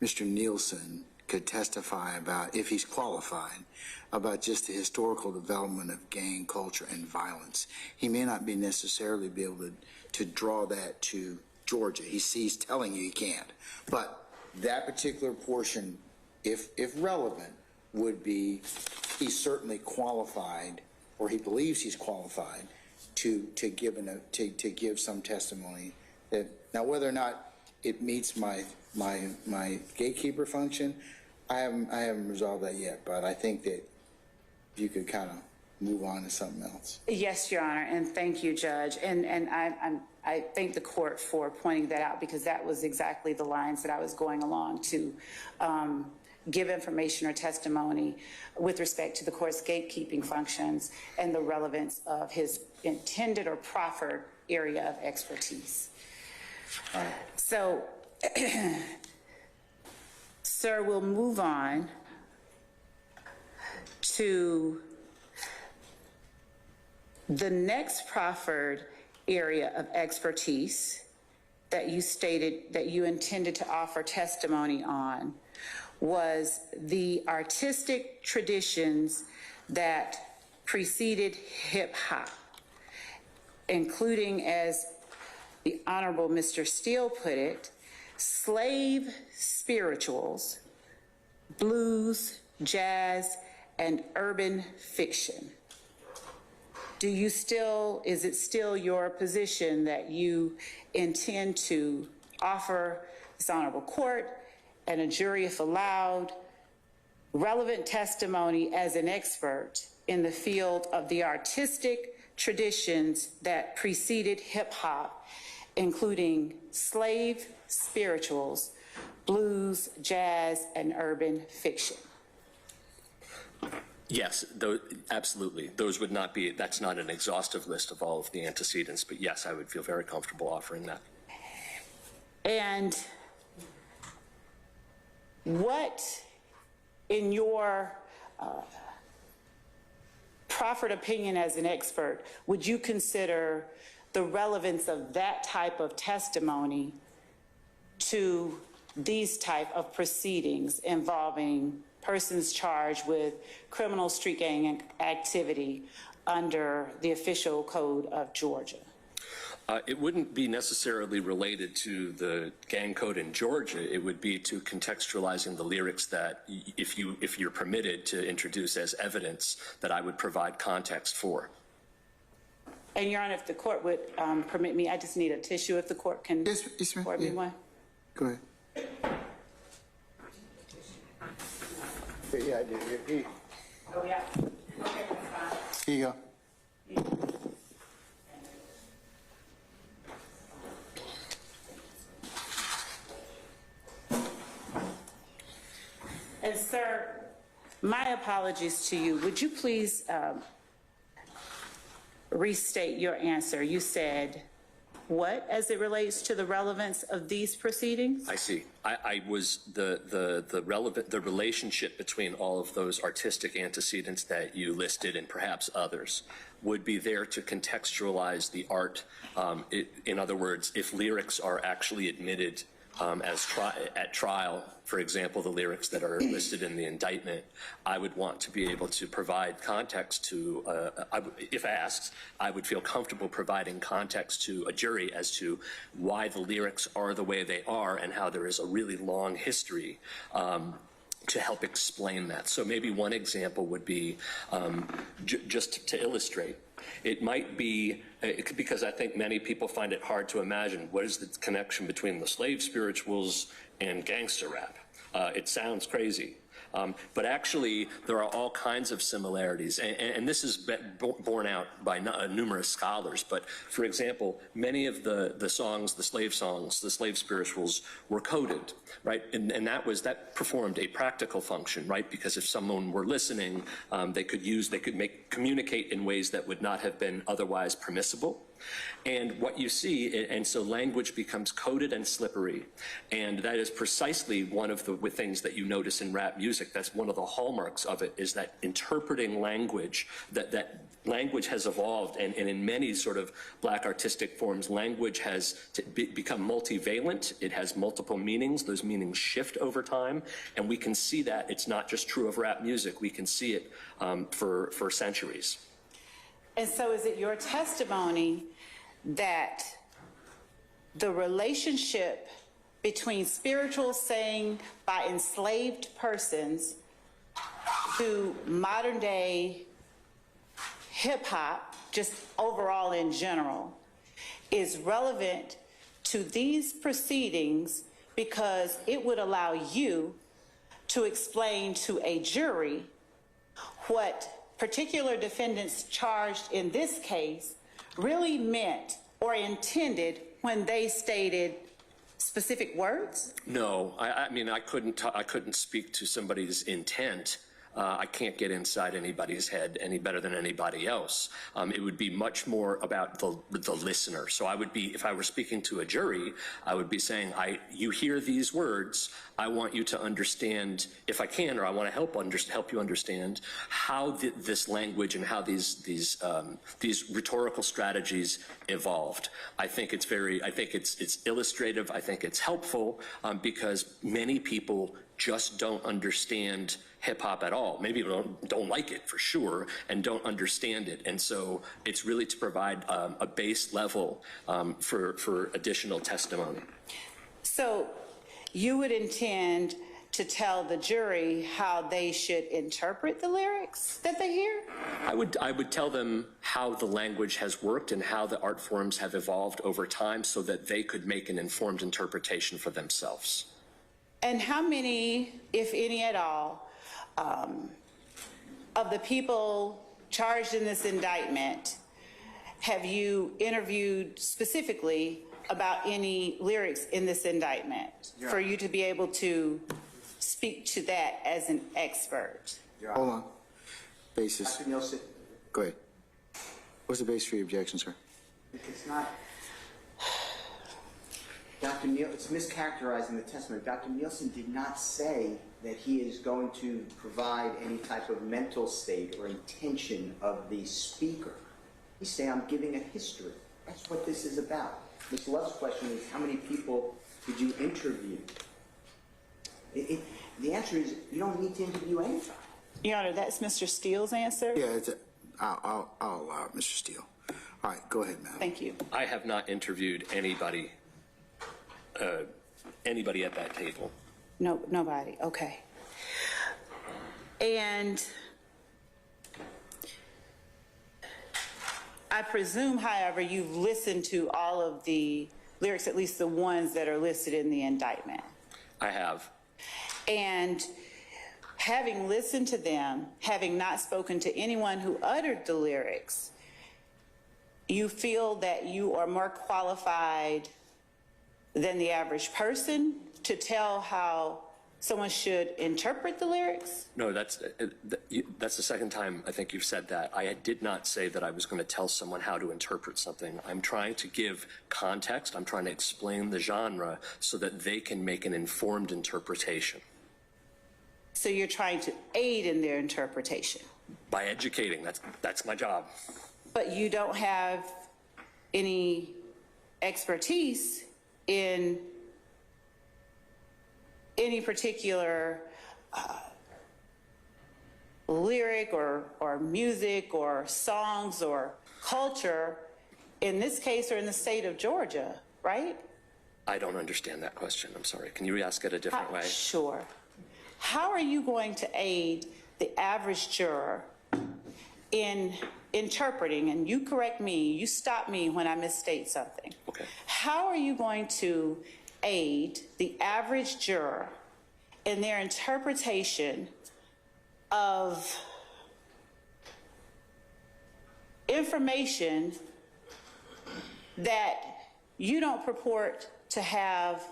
Mr. Nielsen could testify about, if he's qualified, about just the historical development of gang culture and violence. He may not be necessarily be able to draw that to Georgia. He's telling you he can't. But that particular portion, if relevant, would be, he's certainly qualified, or he believes he's qualified to give some testimony that, now whether or not it meets my gatekeeper function, I haven't resolved that yet, but I think that you could kind of move on to something else. Yes, Your Honor, and thank you, Judge. And I thank the court for pointing that out, because that was exactly the lines that I was going along to give information or testimony with respect to the court's gatekeeping functions and the relevance of his intended or proffered area of expertise. All right. So, sir, we'll move on to the next proffered area of expertise that you stated that you intended to offer testimony on was the artistic traditions that preceded hip-hop, including, as the Honorable Mr. Steele put it, slave spirituals, blues, jazz, and urban fiction. Is it still your position that you intend to offer this honorable court and a jury, if allowed, relevant testimony as an expert in the field of the artistic traditions that preceded hip-hop, including slave spirituals, blues, jazz, and urban fiction? Yes, absolutely. Those would not be, that's not an exhaustive list of all of the antecedents, but yes, I would feel very comfortable offering that. And what, in your proffered opinion as an expert, would you consider the relevance of that type of testimony to these type of proceedings involving persons charged with criminal street gang activity under the official code of Georgia? It wouldn't be necessarily related to the gang code in Georgia. It would be to contextualizing the lyrics that, if you're permitted to introduce as evidence, that I would provide context for. And Your Honor, if the court would permit me, I just need a tissue if the court can afford me one. Go ahead. Yeah, I did. Oh, yeah. Okay, that's fine. Here you go. And sir, my apologies to you. Would you please restate your answer? You said what as it relates to the relevance of these proceedings? I see. I was the relationship between all of those artistic antecedents that you listed and perhaps others would be there to contextualize the art. In other words, if lyrics are actually admitted at trial, for example, the lyrics that are listed in the indictment, I would want to be able to provide context to, if asked, I would feel comfortable providing context to a jury as to why the lyrics are the way they are and how there is a really long history to help explain that. So maybe one example would be, just to illustrate, it might be, because I think many people find it hard to imagine, what is the connection between the slave spirituals and gangster rap? It sounds crazy. But actually, there are all kinds of similarities, and this is borne out by numerous scholars. But for example, many of the songs, the slave spirituals, were coded, right? And that performed a practical function, right? Because if someone were listening, they could communicate in ways that would not have been otherwise permissible. And what you see, and so language becomes coded and slippery, and that is precisely one of the things that you notice in rap music. That's one of the hallmarks of it, is that interpreting language, that language has evolved, and in many sort of black artistic forms, language has become multivalent. It has multiple meanings. Those meanings shift over time, and we can see that. It's not just true of rap music. We can see it for centuries. And so is it your testimony that the relationship between spiritual saying by enslaved persons to modern day hip hop, just overall in general, is relevant to these proceedings because it would allow you to explain to a jury what particular defendants charged in this case really meant or intended when they stated specific words? No, I mean, I couldn't speak to somebody's intent. I can't get inside anybody's head any better than anybody else. It would be much more about the listener. So I would be, if I were speaking to a jury, I would be saying, you hear these words, I want you to understand, if I can, or I want to help you understand how this language and how these rhetorical strategies evolved. I think it's it's illustrative. I think it's helpful because many people just don't understand hip hop at all. Maybe don't like it for sure and don't understand it. And so it's really to provide a base level for additional testimony. So you would intend to tell the jury how they should interpret the lyrics that they hear? I would tell them how the language has worked and how the art forms have evolved over time so that they could make an informed interpretation for themselves. And how many, if any at all, of the people charged in this indictment have you interviewed specifically about any lyrics in this indictment for you to be able to speak to that as an expert? Hold on. Basis. Dr. Nielsen, Go ahead. What's the base for your objection, sir? it's not, Dr. Nielsen, it's mischaracterizing the testimony. Dr. Nielsen did not say that he is going to provide any type of mental state or intention of the speaker. He's saying, I'm giving a history. That's what this is about. Ms. Love's question is, how many people did you interview? The answer is, you don't need to interview anybody. Your Honor, that's Mr. Steele's answer? Yeah, I'll allow it, Mr. Steele. All right, go ahead, madam. Thank you. I have not interviewed anybody at that table. No, nobody. Okay. And I presume, however, you've listened to all of the lyrics, at least the ones that are listed in the indictment. I have. And having listened to them, having not spoken to anyone who uttered the lyrics, you feel that you are more qualified than the average person to tell how someone should interpret the lyrics? No, that's the second time I think you've said that. I did not say that I was going to tell someone how to interpret something. I'm trying to give context. I'm trying to explain the genre so that they can make an informed interpretation. So you're trying to aid in their interpretation? By educating, that's my job. But you don't have any expertise in any particular lyric or music or songs or culture in this case or in the state of Georgia, right? I don't understand that question. I'm sorry. Can you ask it a different way? Sure. How are you going to aid the average juror in interpreting, and you correct me, you stop me when I misstate something. Okay. How are you going to aid the average juror in their interpretation of information that you don't purport to have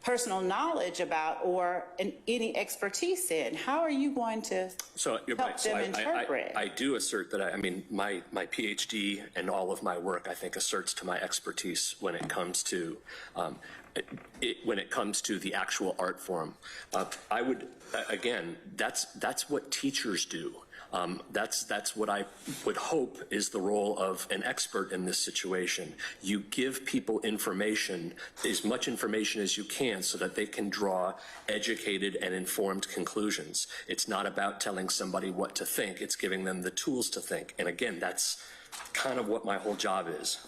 personal knowledge about or any expertise in? How are you going to So you're help right. So them interpret? I do assert that, I mean, my PhD and all of my work, I think, asserts to my expertise when it comes to the actual art form. I would, again, that's what teachers do. That's what I would hope is the role of an expert in this situation. You give people information, as much information as you can, so that they can draw educated and informed conclusions. It's not about telling somebody what to think, it's giving them the tools to think. And again, that's kind of what my whole job is.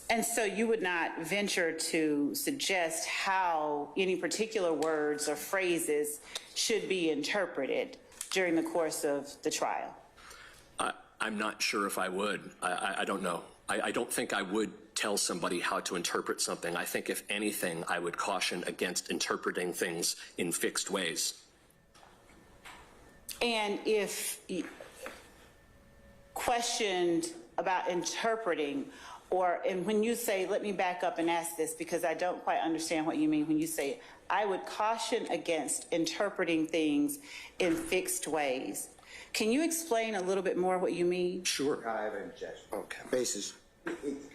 And so you would not venture to suggest how any particular words or phrases should be interpreted during the course of the trial? I'm not sure if I would. I don't know. I don't think I would tell somebody how to interpret something. I think, if anything, I would caution against interpreting things in fixed ways. And if questioned about interpreting, and when you say, let me back up and ask this because I don't quite understand what you mean when you say, I would caution against interpreting things in fixed ways. Can you explain a little bit more what you mean? Sure. I have an objection. Okay. Basis.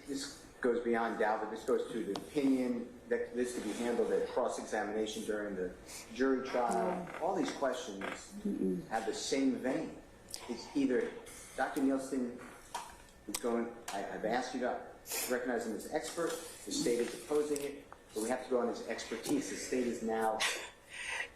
This goes beyond doubt, but this goes to the opinion that this could be handled at cross-examination during the jury trial. All these questions have the same vein. It's either Dr. Nielsen is going, I've asked you to recognize him as expert, the state is opposing it, but we have to go on his expertise. The state is now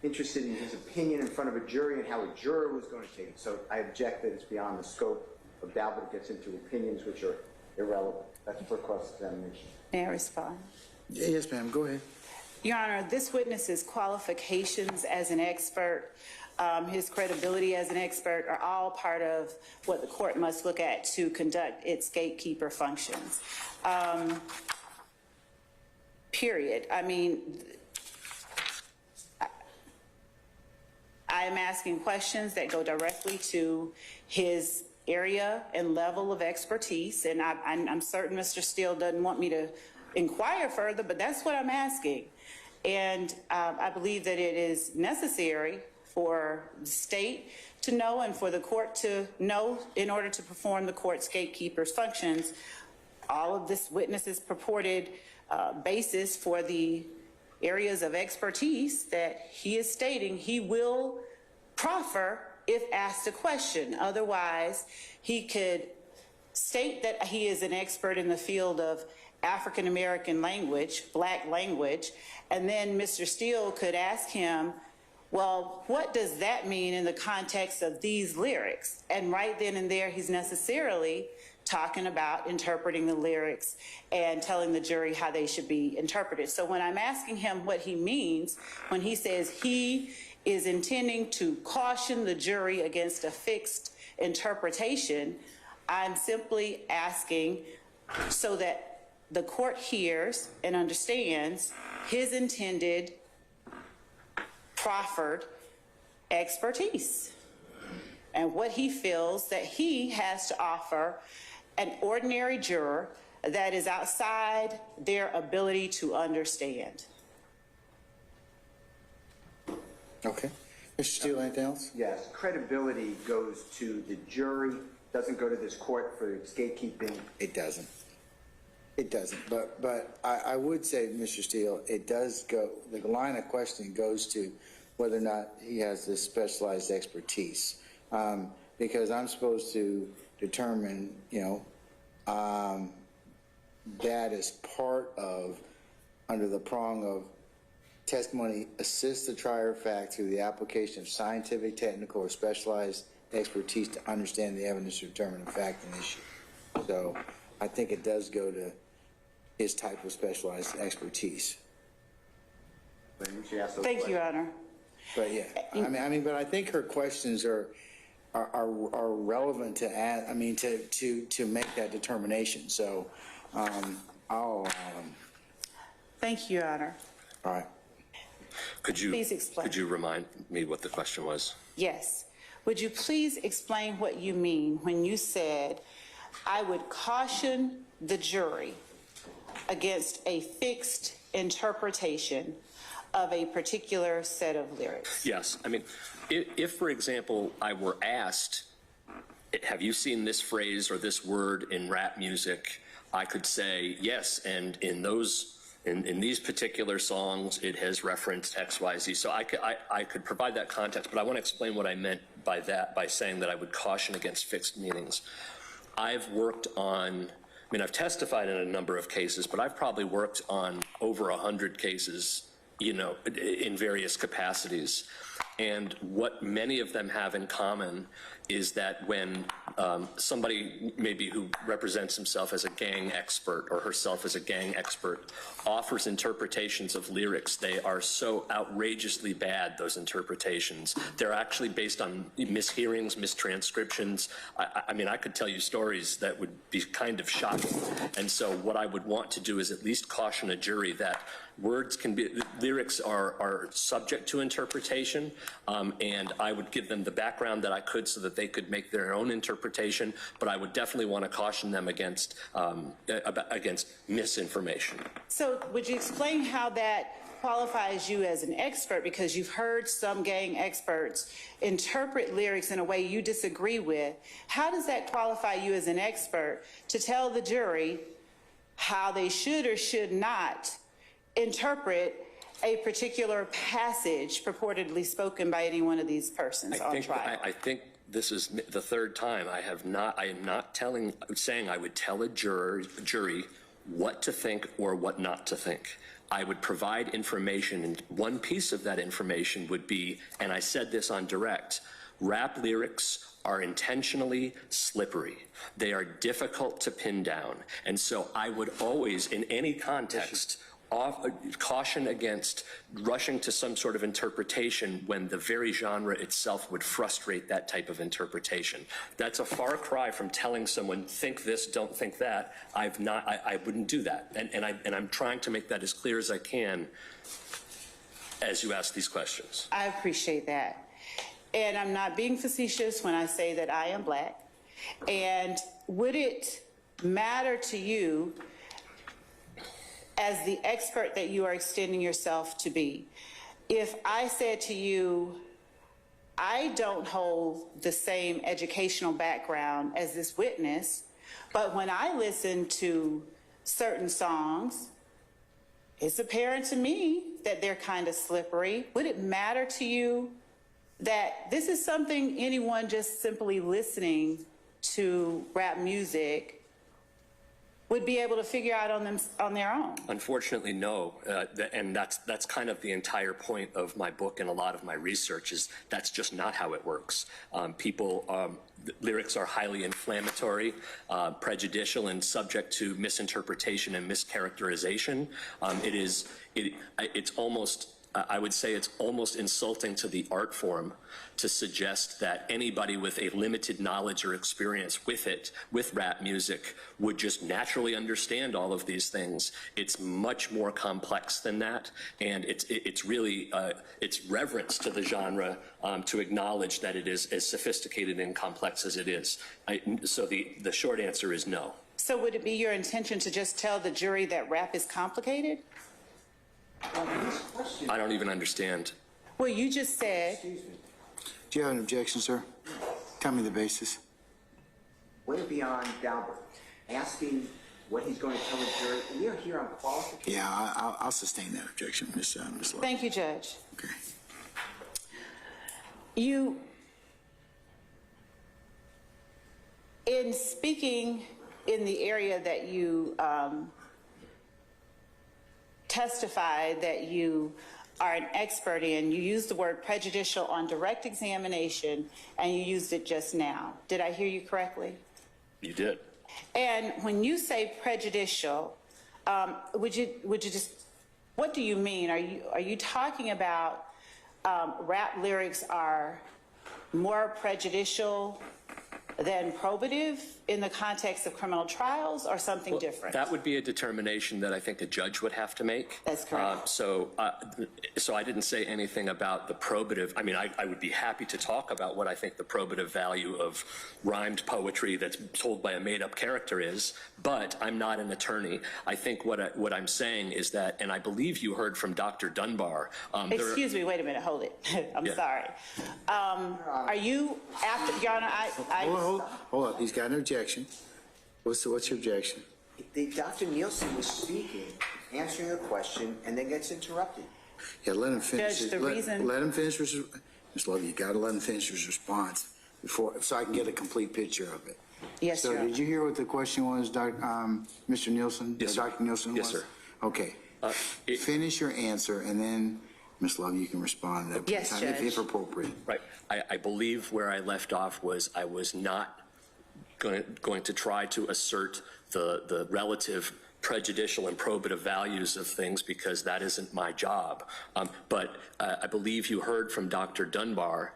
interested in his opinion in front of a jury and how a juror was going to take it. So I object that it's beyond the scope of doubt, but it gets into opinions which are irrelevant. That's for cross-examination. May I respond? Yes, ma'am, go ahead. Your Honor, this witness's qualifications as an expert, his credibility as an expert are all part of what the court must look at to conduct its gatekeeper functions. Period. I mean, I'm asking questions that go directly to his area and level of expertise, and I'm certain Mr. Steele doesn't want me to inquire further, but that's what I'm asking. And I believe that it is necessary for the state to know and for the court to know in order to perform the court's gatekeeper's functions. All of this witness's purported basis for the areas of expertise that he is stating he will proffer if asked a question. Otherwise, he could state that he is an expert in the field of African American language, black language, and then Mr. Steele could ask him, well, what does that mean in the context of these lyrics? And right then and there, he's necessarily talking about interpreting the lyrics and telling the jury how they should be interpreted. So when I'm asking him what he means, when he says he is intending to caution the jury against a fixed interpretation, I'm simply asking so that the court hears and understands his intended proffered expertise and what he feels that he has to offer an ordinary juror that is outside their ability to understand. Okay. Mr. Steele, anything else? Yes, credibility goes to the jury, doesn't go to this court for its gatekeeping. It doesn't. It doesn't. But I would say, Mr. Steele, it does go, the line of questioning goes to whether or not he has this specialized expertise. Because I'm supposed to determine, that is part of, under the prong of testimony, assists the trier of fact through the application of scientific, technical, or specialized expertise to understand the evidence to determine a fact and issue. So I think it does go to his type of specialized expertise. Thank you, Your Honor. But yeah, but I think her questions are relevant to add, to make that determination. So I'll Thank you, Your Honor. all right. Could you Please explain. Could you remind me what the question was? Yes. Would you please explain what you mean when you said, I would caution the jury against a fixed interpretation of a particular set of lyrics? Yes. I mean, if for example, I were asked, have you seen this phrase or this word in rap music? I could say yes, and in these particular songs, it has referenced X, Y, Z. So I could provide that context, but I want to explain what I meant by that, by saying that I would caution against fixed meanings. I've worked on, I've testified in a number of cases, but I've probably worked on over 100 cases, in various capacities. And what many of them have in common is that when somebody maybe who represents himself as a gang expert or herself as a gang expert offers interpretations of lyrics, they are so outrageously bad, those interpretations. They're actually based on mishearings, mistranscriptions. I could tell you stories that would be kind of shocking. And so what I would want to do is at least caution a jury that lyrics are subject to interpretation, and I would give them the background that I could so that they could make their own interpretation, but I would definitely want to caution them against misinformation. So would you explain how that qualifies you as an expert, because you've heard some gang experts interpret lyrics in a way you disagree with? How does that qualify you as an expert to tell the jury how they should or should not interpret a particular passage purportedly spoken by any one of these persons on trial? I think this is the third time I am not saying I would tell a jury what to think or what not to think. I would provide information, and one piece of that information would be, and I said this on direct, rap lyrics are intentionally slippery. They are difficult to pin down. And so I would always, in any context, caution against rushing to some sort of interpretation when the very genre itself would frustrate that type of interpretation. That's a far cry from telling someone, think this, don't think that. I wouldn't do that. And I'm trying to make that as clear as I can as you ask these questions. I appreciate that. And I'm not being facetious when I say that I am Black. And would it matter to you, as the expert that you are extending yourself to be, if I said to you, I don't hold the same educational background as this witness, but when I listen to certain songs, it's apparent to me that they're kind of slippery. Would it matter to you that this is something anyone just simply listening to rap music would be able to figure out on their own? Unfortunately, no. And that's kind of the entire point of my book and a lot of my research is that's just not how it works. Lyrics are highly inflammatory, prejudicial, and subject to misinterpretation and mischaracterization. It's almost, I would say it's almost insulting to the art form to suggest that anybody with a limited knowledge or experience with rap music, would just naturally understand all of these things. It's much more complex than that, and it's really, it's reverence to the genre to acknowledge that it is as sophisticated and complex as it is. So the short answer is no. So would it be your intention to just tell the jury that rap is complicated? I don't even understand. Well, you just said. Excuse me. Do you have an objection, sir? Tell me the basis. Way beyond Dalbert, asking what he's going to tell the jury. We are here on qualification. Yeah, I'll sustain that objection, Ms. Love. Thank you, Judge. Okay. In speaking in the area that you testified that you are an expert in, you used the word prejudicial on direct examination, and you used it just now. Did I hear you correctly? You did. And when you say prejudicial, would you just, what do you mean? Are you talking about rap lyrics are more prejudicial than probative in the context of criminal trials, or something different? That would be a determination that I think a judge would have to make. That's correct. So I didn't say anything about the probative. I mean, I would be happy to talk about what I think the probative value of rhymed poetry that's told by a made-up character is, but I'm not an attorney. I think what I'm saying is that, and I believe you heard from Dr. Dunbar. Excuse me, wait a minute, hold it. I'm Yeah. sorry. Are you, after, Your Honor, Hold up, he's got an objection. What's your objection? Dr. Nielsen was speaking, answering a question, and then gets interrupted. Yeah, let him finish. Judge, the reason- Let him finish, Ms. Love, you gotta let him finish his response so I can get a complete picture of it. Yes, So Your Honor. did you hear what the question was, Mr. Nielsen? Yes, sir. Dr. Nielsen Yes, was? sir. Okay. Finish your answer, and then, Ms. Love, you can respond to that. Yes, Judge. If appropriate. Right. I believe where I left off was I was not going to try to assert the relative prejudicial and probative values of things, because that isn't my job. But I believe you heard from Dr. Dunbar,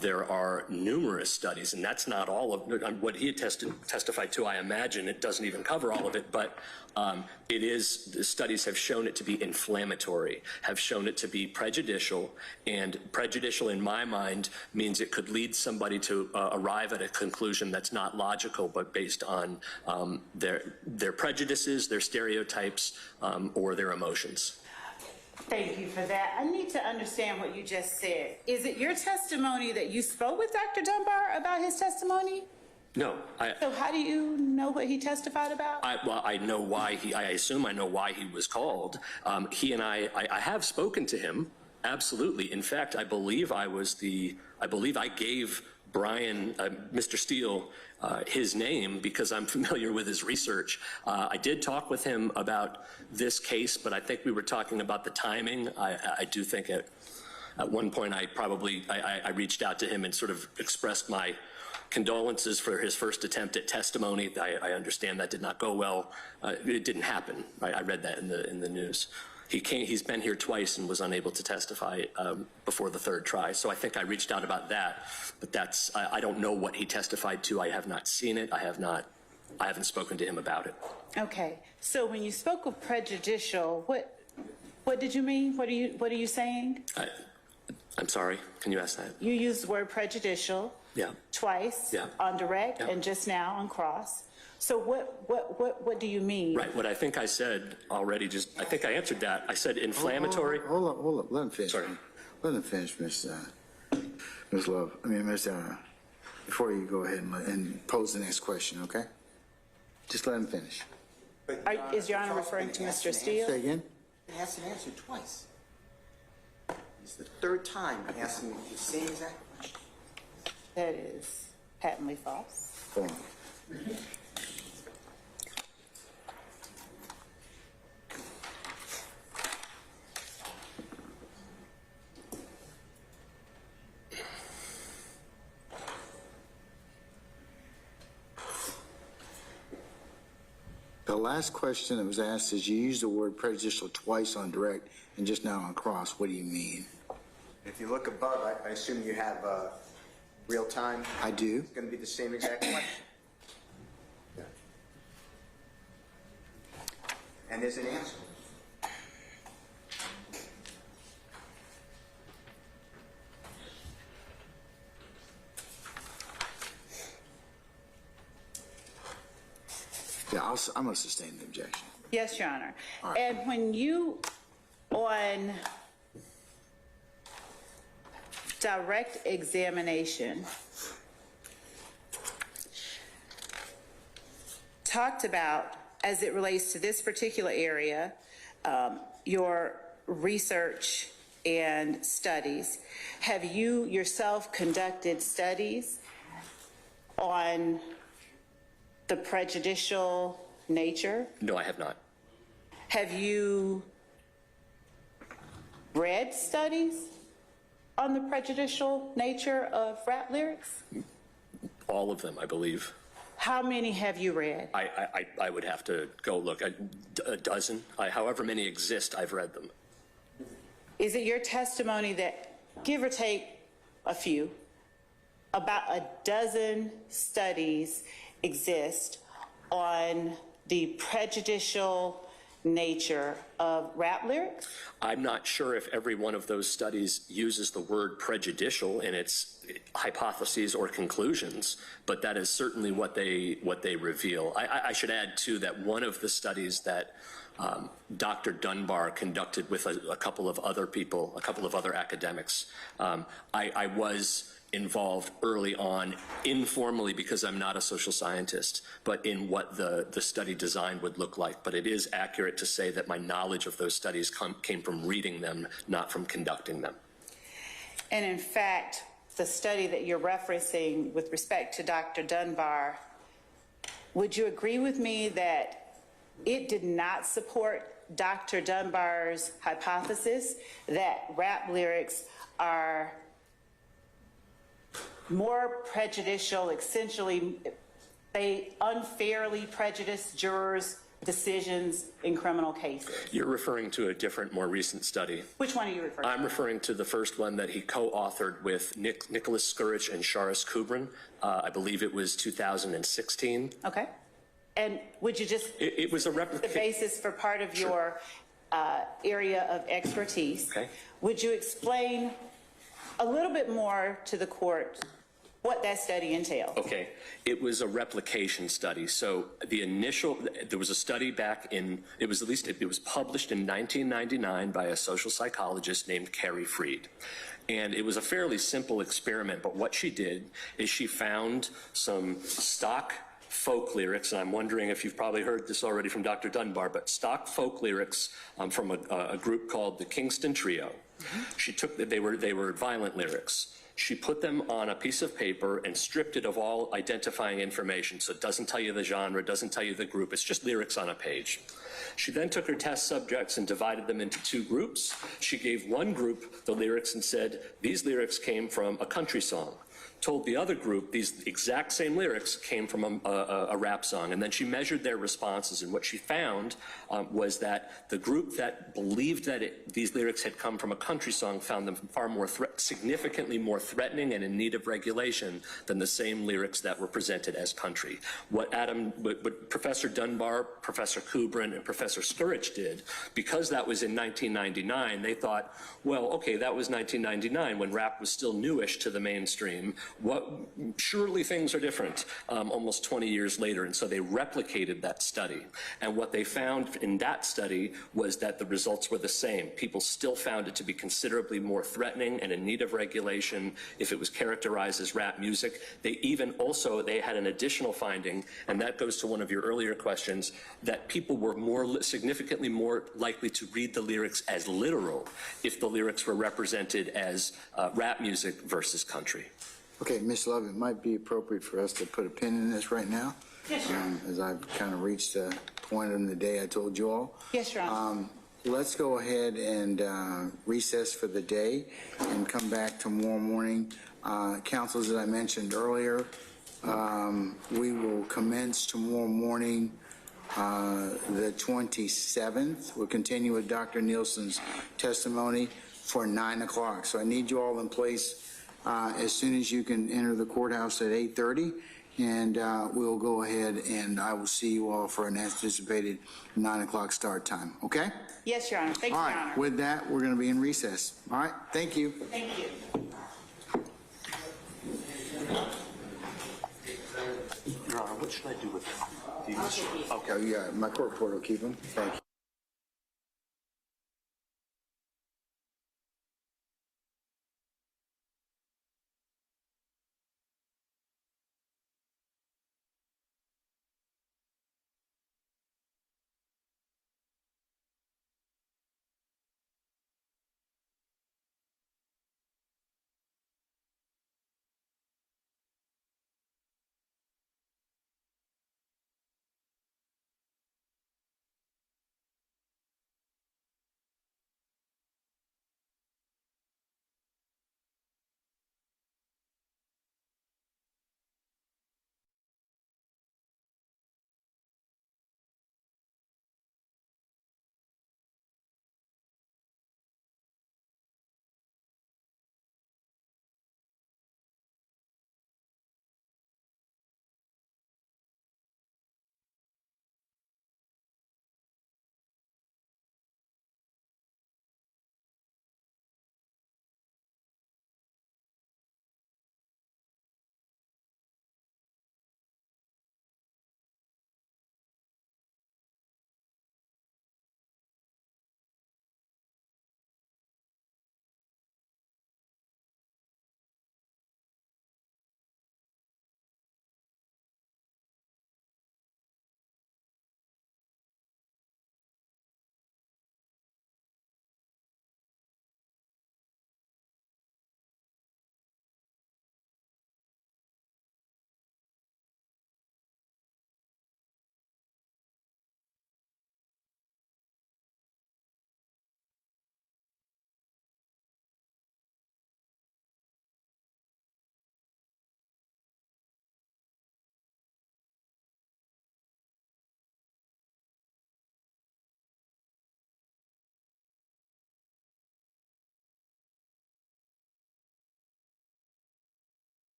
there are numerous studies, and that's not all of what he had testified to. I imagine it doesn't even cover all of it, but the studies have shown it to be inflammatory, have shown it to be prejudicial, and prejudicial in my mind means it could lead somebody to arrive at a conclusion that's not logical, but based on their prejudices, their stereotypes, or their emotions. Thank you for that. I need to understand what you just said. Is it your testimony that you spoke with Dr. Dunbar about his testimony? No, So how do you know what he testified about? I know why I assume I know why he was called. He and I have spoken to him, absolutely. In fact, I believe I gave Brian, Mr. Steele, his name because I'm familiar with his research. I did talk with him about this case, but I think we were talking about the timing. I do think at one point I reached out to him and sort of expressed my condolences for his first attempt at testimony. I understand that did not go well. It didn't happen. I read that in the news. He's been here twice and was unable to testify before the third try. So I think I reached out about that, but I don't know what he testified to. I have not seen it. I haven't spoken to him about it. Okay, so when you spoke of prejudicial, what did you mean? What are you saying? I'm sorry, can you ask that? You used the word prejudicial. Yeah. Twice. Yeah. On direct. Yeah. And just now on cross. So what do you mean? Right, what I think I said already, I think I answered that. I said inflammatory. Hold up, let him finish. Sorry. Let him finish, Ms. Love. Before you go ahead and pose the next question, okay? Just let him finish. Is Your Honor referring to Mr. Steele? Say again? He asked an answer twice. It's the third time asking the same exact question. That is patently false. Go on. The last question that was asked is you used the word prejudicial twice on direct and just now on cross. What do you mean? If you look above, I assume you have real time. I do. It's going to be the same exact question. And there's an answer. Yeah, I'm going to sustain the objection. Yes, Your Honor. All right. And when you, on direct examination, talked about, as it relates to this particular area, your research and studies, have you yourself conducted studies on the prejudicial nature? No, I have not. Have you read studies on the prejudicial nature of rap lyrics? All of them, I believe. How many have you read? I would have to go look. A dozen. However many exist, I've read them. Is it your testimony that, give or take a few, about a dozen studies exist on the prejudicial nature of rap lyrics? I'm not sure if every one of those studies uses the word prejudicial in its hypotheses or conclusions, but that is certainly what they reveal. I should add, too, that one of the studies that Dr. Dunbar conducted with a couple of other people, a couple of other academics, I was involved early on, informally, because I'm not a social scientist, but in what the study design would look like. But it is accurate to say that my knowledge of those studies came from reading them, not from conducting them. And in fact, the study that you're referencing with respect to Dr. Dunbar, would you agree with me that it did not support Dr. Dunbar's hypothesis that rap lyrics are more prejudicial, essentially, they unfairly prejudice jurors' decisions in criminal cases? You're referring to a different, more recent study. Which one are you referring to? I'm referring to the first one that he co-authored with Nicholas Skurich and Sharis Kubrin. I believe it was 2016. Okay. And would you just... It was a replica... The basis for part of your area of expertise. Okay. Would you explain a little bit more to the court what that study entailed? Okay. It was a replication study. So there was a study back in, it was published in 1999 by a social psychologist named Carrie Freed. And it was a fairly simple experiment, but what she did is she found some stock folk lyrics, and I'm wondering if you've probably heard this already from Dr. Dunbar, but stock folk lyrics from a group called the Kingston Trio. She took, they were violent lyrics. She put them on a piece of paper and stripped it of all identifying information. So it doesn't tell you the genre, doesn't tell you the group, it's just lyrics on a page. She then took her test subjects and divided them into two groups. She gave one group the lyrics and said, these lyrics came from a country song. Told the other group these exact same lyrics came from a rap song. And then she measured their responses, and what she found was that the group that believed that these lyrics had come from a country song found them far more significantly more threatening and in need of regulation than the same lyrics that were presented as country. What Professor Dunbar, Professor Kubrin, and Professor Skurich did, because that was in 1999, they thought, well, okay, that was 1999 when rap was still newish to the mainstream. Surely things are different almost 20 years later, and so they replicated that study. And what they found in that study was that the results were the same. People still found it to be considerably more threatening and in need of regulation if it was characterized as rap music. They had an additional finding, and that goes to one of your earlier questions, that people were significantly more likely to read the lyrics as literal if the lyrics were represented as rap music versus country. Okay, Ms. Love, it might be appropriate for us to put a pin in this right now. Yes, Your Honor. As I've kind of reached the point in the day I told you all. Yes, Your Honor. Let's go ahead and recess for the day and come back tomorrow morning. Councils, as I mentioned earlier, we will commence tomorrow morning the 27th. We'll continue with Dr. Nielsen's testimony for 9 o'clock. So I need you all in place as soon as you can enter the courthouse at 8:30, and we'll go ahead and I will see you all for an anticipated 9 o'clock start time. Okay? Yes, Your Honor. Thank you, All Your right. Honor. With that, we're going to be in recess. All right. Thank you. Thank you. Your Honor, what should I do with these? Okay. Yeah. My court reporter will keep them. Thank you.